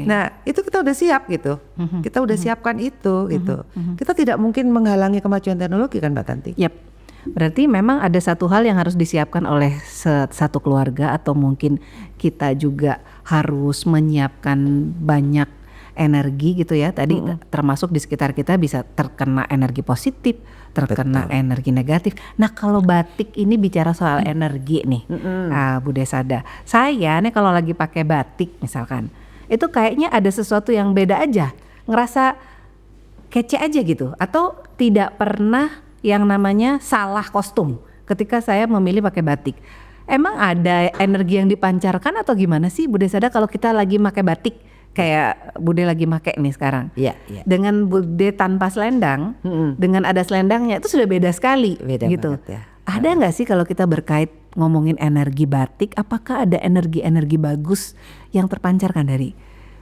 Nah, itu kita udah siap gitu. Kita udah siapkan itu gitu. Kita tidak mungkin menghalangi kemajuan teknologi kan Mbak Tanti? Berarti memang ada satu hal yang harus disiapkan oleh satu keluarga, atau mungkin kita juga harus menyiapkan banyak energi gitu ya. Tadi termasuk di sekitar kita bisa terkena energi positif, terkena energi negatif. Nah, kalau batik ini bicara soal energi nih, Budaya Sada. Saya nih kalau lagi pakai batik misalkan, itu kayaknya ada sesuatu yang beda aja, ngerasa kece aja gitu, atau tidak pernah yang namanya salah kostum ketika saya memilih pakai batik. Emang ada energi yang dipancarkan atau gimana sih Budaya Sada kalau kita lagi pakai batik kayak Bude lagi pakai nih sekarang? Dengan Bude tanpa selendang, dengan ada selendangnya itu sudah beda sekali. Beda gitu. Banget ya. Ada nggak sih kalau kita berkait ngomongin energi batik, apakah ada energi-energi bagus yang terpancarkan dari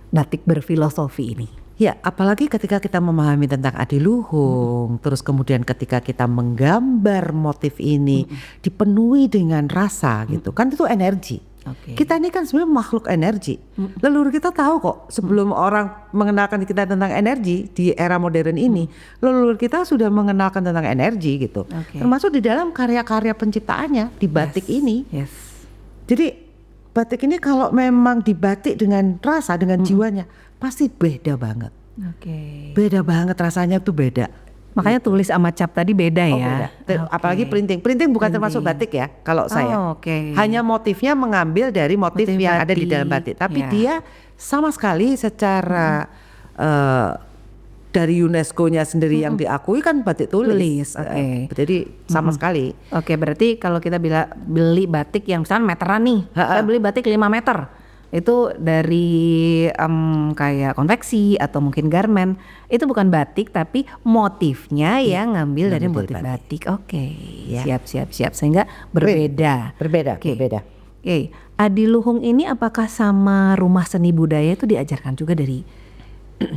batik berfilosofi ini? Ya, apalagi ketika kita memahami tentang adiluhung, terus kemudian ketika kita menggambar motif ini dipenuhi dengan rasa gitu, kan itu energi. Kita ini kan sebenarnya makhluk energi. Leluhur kita tahu kok, sebelum orang mengenalkan kita tentang energi di era modern ini, leluhur kita sudah mengenalkan tentang energi gitu. Termasuk di dalam karya-karya penciptaannya di batik ini. Jadi batik ini kalau memang dibatik dengan rasa, dengan jiwanya, pasti beda banget. Beda banget, rasanya tuh beda. Makanya tulis sama cap tadi beda ya. Beda. Apalagi printing bukan termasuk batik ya kalau saya. Hanya motifnya mengambil dari motif yang ada di dalam batik, tapi dia sama sekali secara dari UNESCO-nya sendiri yang diakui kan batik tulis. Jadi sama sekali. Berarti kalau kita beli batik yang misalnya meteran nih, saya beli batik 5 meter. Itu dari kayak konveksi atau mungkin garment, itu bukan batik tapi motifnya yang ngambil dari motif batik. Siap. Sehingga berbeda. Berbeda. Adiluhung ini apakah sama rumah seni budaya itu diajarkan juga dari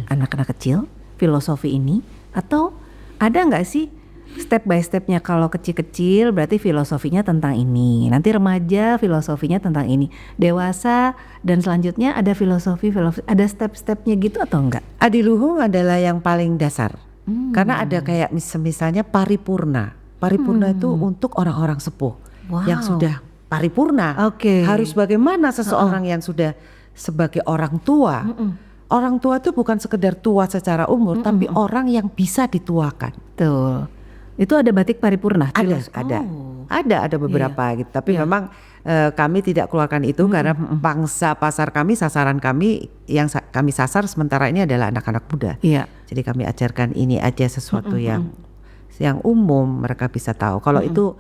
anak-anak kecil filosofi ini, atau ada nggak sih step by stepnya? Kalau kecil-kecil berarti filosofinya tentang ini, nanti remaja filosofinya tentang ini, dewasa dan selanjutnya ada filosofi, ada step-stepnya gitu atau enggak? Adiluhung adalah yang paling dasar karena ada kayak misalnya paripurna. Paripurna itu untuk orang-orang sepuh yang sudah paripurna. Harus bagaimana seseorang yang sudah sebagai orang tua. Orang tua itu bukan sekedar tua secara umur, tapi orang yang bisa dituakan. Betul. Itu ada batik paripurna? Ada beberapa gitu. Tapi memang kami tidak keluarkan itu karena pangsa pasar kami, sasaran kami yang kami sasar sementara ini adalah anak-anak muda. Jadi kami ajarkan ini aja sesuatu yang umum mereka bisa tahu. Kalau itu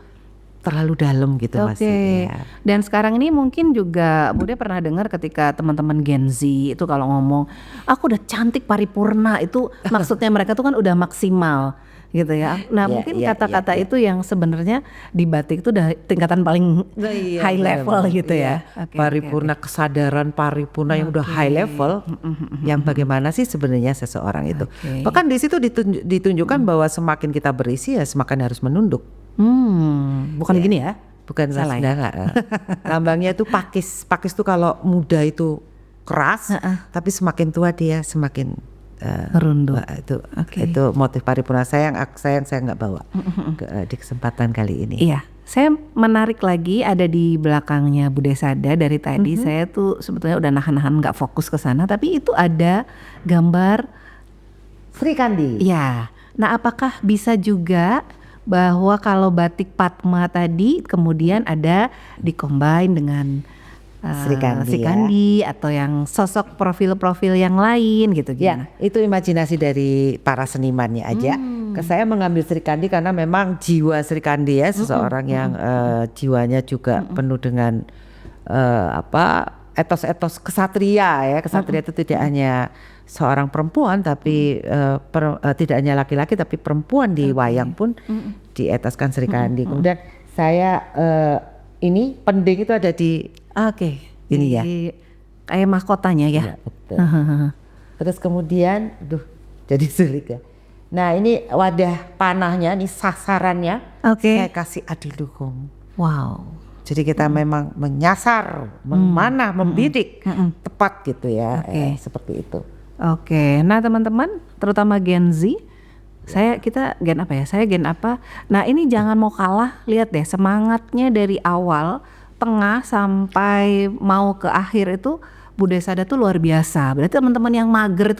terlalu dalam gitu masih. Dan sekarang ini mungkin juga Bude pernah dengar ketika teman-teman Gen Z itu kalau ngomong aku udah cantik paripurna, itu maksudnya mereka tuh kan udah maksimal gitu ya. Nah mungkin kata-kata itu yang sebenarnya di batik itu udah tingkatan paling high level gitu ya. Paripurna kesadaran paripurna yang udah high level. Yang bagaimana sih sebenarnya seseorang itu. Bahkan di situ ditunjukkan bahwa semakin kita berisi ya semakin harus menunduk. Bukan gini ya? Bukan salah ya. Lambangnya itu pakis. Pakis tuh kalau muda itu keras, tapi semakin tua dia semakin merunduk. Itu motif paripurna. Sayang saya nggak bawa di kesempatan kali ini. Iya, saya menarik lagi ada di belakangnya Bude Sada dari tadi. Saya tuh sebetulnya udah nahan-nahan nggak fokus ke sana, tapi itu ada gambar Sri Kandi. Ya. Nah, apakah bisa juga bahwa kalau batik Padma tadi kemudian ada dikombin dengan Sri Kandi atau yang sosok profil-profil yang lain gitu gimana? Ya, itu imajinasi dari para senimannya aja. Saya mengambil Sri Kandi karena memang jiwa Sri Kandi ya seseorang yang jiwanya juga penuh dengan etos-etos kesatria ya. Kesatria itu tidak hanya seorang perempuan tapi tidak hanya laki-laki tapi perempuan di wayang pun dietaskan Sri Kandi. Kemudian saya ini pending itu ada di ini ya. Kayak mahkotanya ya. Betul. Terus kemudian jadi sulit ya. Nah ini wadah panahnya, ini sasarannya saya kasih adiluhung. Wow. Jadi kita memang menyasar, memanah, membidik tepat gitu ya. Seperti itu. Nah teman-teman, terutama Gen Z, kita gen apa ya? Saya gen apa? Nah ini jangan mau kalah, lihat deh semangatnya dari awal, tengah sampai mau ke akhir itu Bude Sada tuh luar biasa. Berarti teman-teman yang mager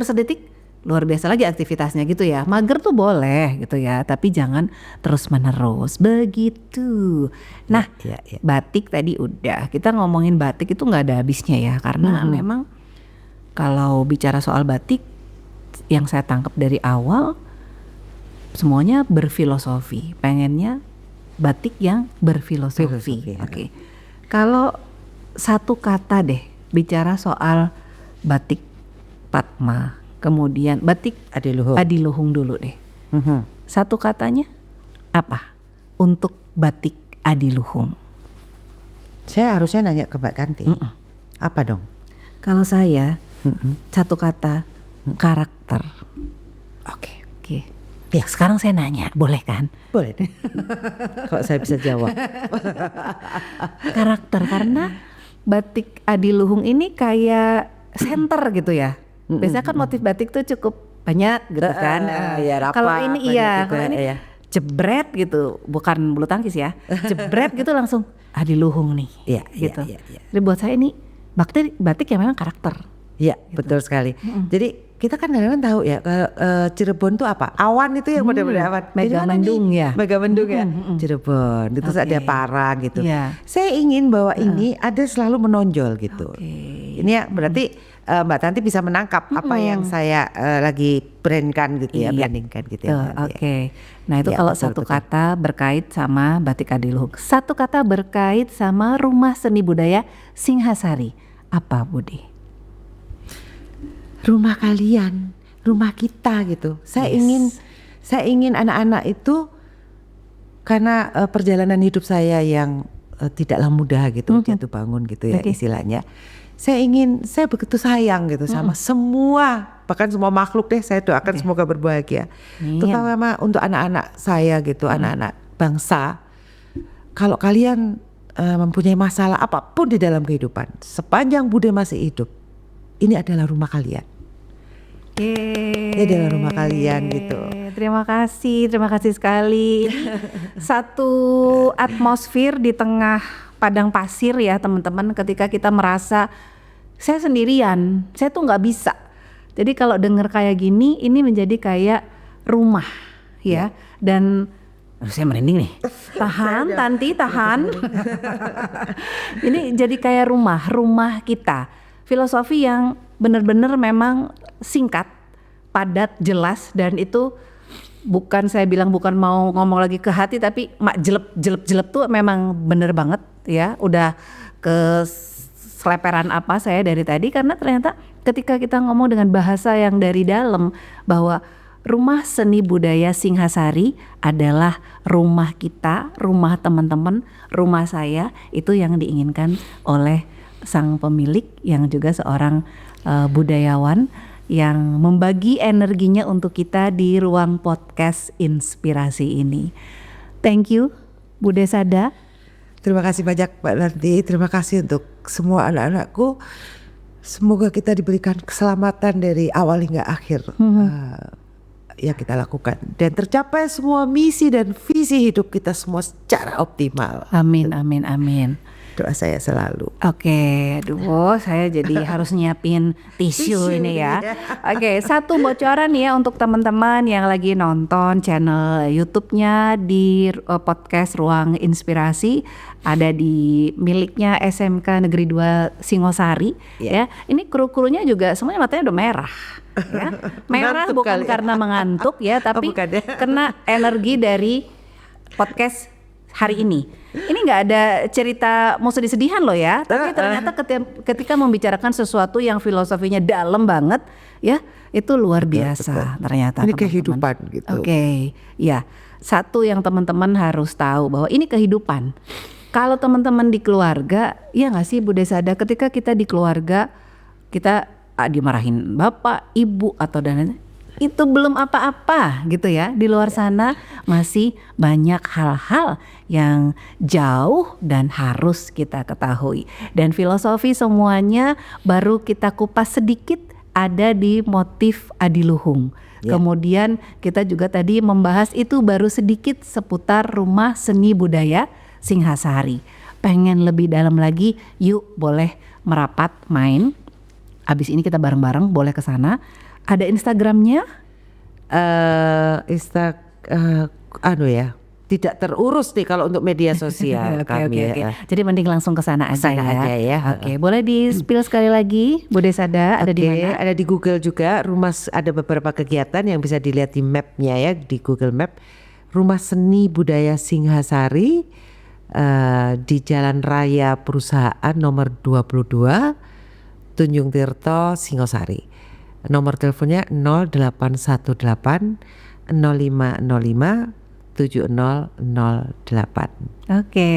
sedetik luar biasa lagi aktivitasnya gitu ya. Mager tuh boleh gitu ya, tapi jangan terus menerus begitu. Nah batik tadi udah, kita ngomongin batik itu nggak ada habisnya ya, karena memang kalau bicara soal batik, yang saya tangkap dari awal semuanya berfilosofi. Pengennya batik yang berfilosofi. Kalau satu kata deh bicara soal batik Padma, kemudian batik Adiluhung dulu deh. Satu katanya apa untuk batik Adiluhung? Saya harusnya nanya ke Mbak Kanti. Apa dong? Kalau saya satu kata karakter. Oke. Ya sekarang saya nanya, boleh kan? Boleh deh. Kok saya bisa jawab? Karakter, karena batik Adiluhung ini kayak center gitu ya. Biasanya kan motif batik tuh cukup banyak gitu kan. Kalau ini jebret gitu, bukan bulu tangkis ya. Jebret gitu langsung Adiluhung nih. Gitu. Jadi buat saya ini batik yang memang karakter. Iya, betul sekali. Jadi kita kan kadang-kadang tahu ya Cirebon tuh apa? Awan itu yang model-model awan. Megamendung ya. Megamendung ya. Cirebon. Itu ada parang gitu. Saya ingin bahwa ini ada selalu menonjol gitu. Ini ya berarti Mbak Tanti bisa menangkap apa yang saya lagi brandkan gitu ya, brandingkan gitu ya. Nah itu kalau satu kata berkait sama batik Adiluhung. Satu kata berkait sama Rumah Seni Budaya Singhasari. Apa Budi? Rumah kalian, rumah kita gitu. Saya ingin anak-anak itu karena perjalanan hidup saya yang tidaklah mudah gitu, jatuh bangun gitu ya istilahnya. Saya begitu sayang gitu sama semua, bahkan semua makhluk deh. Saya doakan semoga berbahagia. Terutama untuk anak-anak saya gitu, anak-anak bangsa. Kalau kalian mempunyai masalah apapun di dalam kehidupan, sepanjang Bude masih hidup, ini adalah rumah kalian. Ini adalah rumah kalian gitu. terima kasih sekali. Satu atmosfer di tengah padang pasir ya teman-teman, ketika kita merasa saya sendirian, saya tuh nggak bisa. Jadi kalau dengar kayak gini, ini menjadi kayak rumah ya. Dan saya merinding nih. Tahan, Tanti, tahan. Ini jadi kayak rumah kita. Filosofi yang benar-benar memang singkat, padat, jelas, dan itu bukan, saya bilang bukan mau ngomong lagi ke hati, tapi mak jelep tuh memang bener banget ya. Udah ke seleperan apa saya dari tadi, karena ternyata ketika kita ngomong dengan bahasa yang dari dalam bahwa Rumah Seni Budaya Singhasari adalah rumah kita, rumah teman-teman, rumah saya, itu yang diinginkan oleh sang pemilik yang juga seorang budayawan yang membagi energinya untuk kita di ruang podcast inspirasi ini. Thank you Bude Sada. Terima kasih banyak Mbak Nanti, terima kasih untuk semua anak-anakku. Semoga kita diberikan keselamatan dari awal hingga akhir yang kita lakukan, dan tercapai semua misi dan visi hidup kita semua secara optimal. Amin, amin, amin. Doa saya selalu. Oke, aduh saya jadi harus nyiapin tisu ini ya. Oke, satu bocoran ya untuk teman-teman yang lagi nonton channel YouTube-nya di podcast Ruang Inspirasi, ada di miliknya SMK Negeri 2 Singosari ya. Ini kru-krunya juga semuanya matanya udah merah. Ya. Merah Mengantuk bukan kali. karena mengantuk ya, tapi bukan ya. kena energi dari podcast hari ini. Ini nggak ada cerita mau sedih-sedihan loh ya, tapi ternyata ketika membicarakan sesuatu yang filosofinya dalam banget ya, itu luar biasa ternyata. Ini teman-teman. kehidupan gitu. Oke, ya. Satu yang teman-teman harus tahu bahwa ini kehidupan. Kalau teman-teman di keluarga, ya nggak sih Bude Sada, ketika kita di keluarga kita dimarahin bapak, ibu atau dan itu belum apa-apa gitu ya. Di luar sana masih banyak hal-hal yang jauh dan harus kita ketahui. Dan filosofi semuanya baru kita kupas sedikit ada di motif adiluhung. Kemudian kita juga tadi membahas itu baru sedikit seputar Rumah Seni Budaya Singhasari. Pengen lebih dalam lagi, yuk boleh merapat main. Abis ini kita bareng-bareng boleh ke sana. Ada Instagramnya? Tidak terurus nih kalau untuk media sosial kami. Oke. Jadi mending langsung ke sana aja, Sana aja ya. Oke, boleh di spill sekali lagi, Bude Sada, ada di mana? Ada di Google juga. Ada beberapa kegiatan yang bisa dilihat di mapnya ya, di Google Map. Rumah Seni Budaya Singhasari di Jalan Raya Perusahaan nomor 22, Tunjung Tirto, Singosari. Nomor teleponnya 0818 0505 7008. Oke,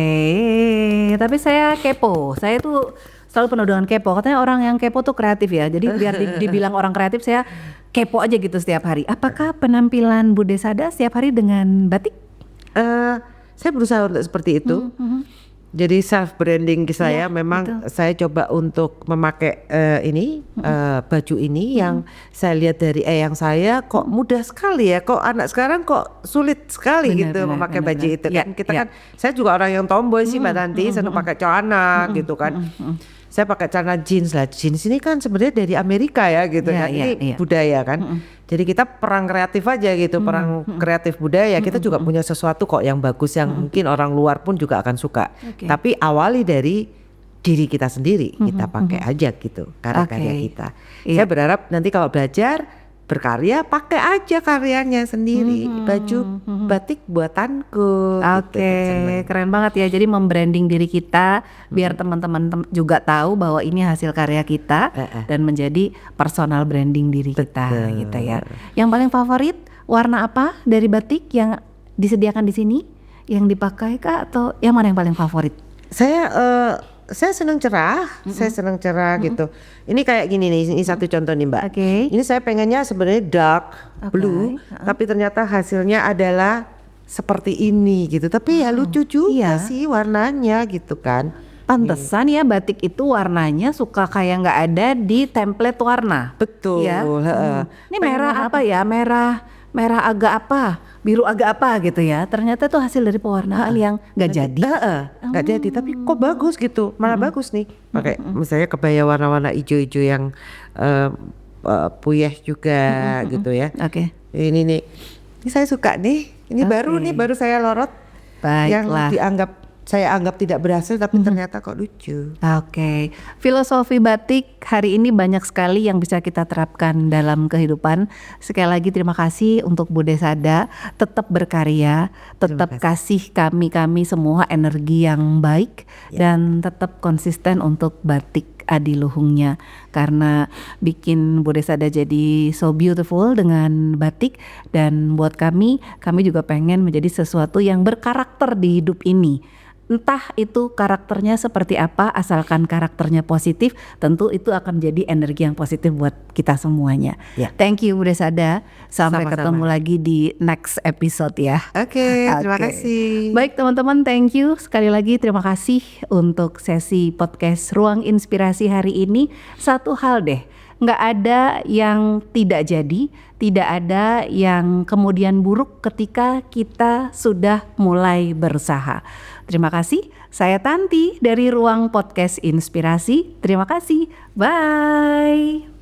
tapi saya kepo. Saya tuh selalu penuh dengan kepo. Katanya orang yang kepo tuh kreatif ya. Jadi biar dibilang orang kreatif, saya kepo aja gitu setiap hari. Apakah penampilan Bude Sada setiap hari dengan batik? Saya berusaha untuk seperti itu. Jadi self branding saya memang saya coba untuk memakai baju ini yang saya lihat dari eyang saya, kok mudah sekali ya, kok anak sekarang kok sulit sekali memakai baju itu kan. Kita kan, saya juga orang yang tomboy sih Mbak Tanti, senang pakai celana gitu kan. Saya pakai celana jeans lah. Jeans ini kan sebenarnya dari Amerika ya gitu kan. Ini budaya kan. Jadi kita perang kreatif aja gitu, perang kreatif budaya. Kita juga punya sesuatu kok yang bagus yang mungkin orang luar pun juga akan suka. Tapi awali dari diri kita sendiri, kita pakai aja gitu karya-karya kita. Saya berharap nanti kalau belajar berkarya, pakai aja karyanya sendiri. Baju batik buatanku. Oke, keren banget ya. Jadi membranding diri kita biar teman-teman juga tahu bahwa ini hasil karya kita dan menjadi personal branding diri kita gitu ya. Yang paling favorit warna apa dari batik yang disediakan di sini? Yang dipakai kah atau yang mana yang paling favorit? Saya senang cerah, gitu. Ini kayak gini nih, ini satu contoh nih Mbak. Ini saya pengennya sebenarnya dark blue, tapi ternyata hasilnya adalah seperti ini gitu. Tapi ya lucu juga sih warnanya gitu kan. Pantesan ya batik itu warnanya suka kayak nggak ada di template warna. Betul. Ya. Ini merah apa ya? Merah merah agak apa, biru agak apa gitu ya. Ternyata itu hasil dari pewarnaan yang nggak jadi. Nggak jadi, tapi kok bagus gitu, malah bagus nih. Pakai misalnya kebaya warna-warna hijau-hijau yang puyeh juga gitu ya. Oke. Ini nih, ini saya suka nih. Ini baru saya lorot. Baiklah. Yang saya anggap tidak berhasil, tapi ternyata kok lucu. Oke, filosofi batik hari ini banyak sekali yang bisa kita terapkan dalam kehidupan. Sekali lagi terima kasih untuk Bude Sada, tetap berkarya, tetap kasih kami semua energi yang baik dan tetap konsisten untuk batik adiluhungnya, karena bikin Bude Sada jadi so beautiful dengan batik. Dan buat kami juga pengen menjadi sesuatu yang berkarakter di hidup ini. Entah itu karakternya seperti apa, asalkan karakternya positif, tentu itu akan jadi energi yang positif buat kita semuanya. Thank you Bude Sada, sampai ketemu lagi di next episode ya. Oke, terima kasih. Baik teman-teman, thank you sekali lagi, terima kasih untuk sesi podcast Ruang Inspirasi hari ini. Satu hal deh, nggak ada yang tidak jadi, tidak ada yang kemudian buruk ketika kita sudah mulai berusaha. Terima kasih, saya Tanti dari Ruang Podcast Inspirasi. Terima kasih, bye.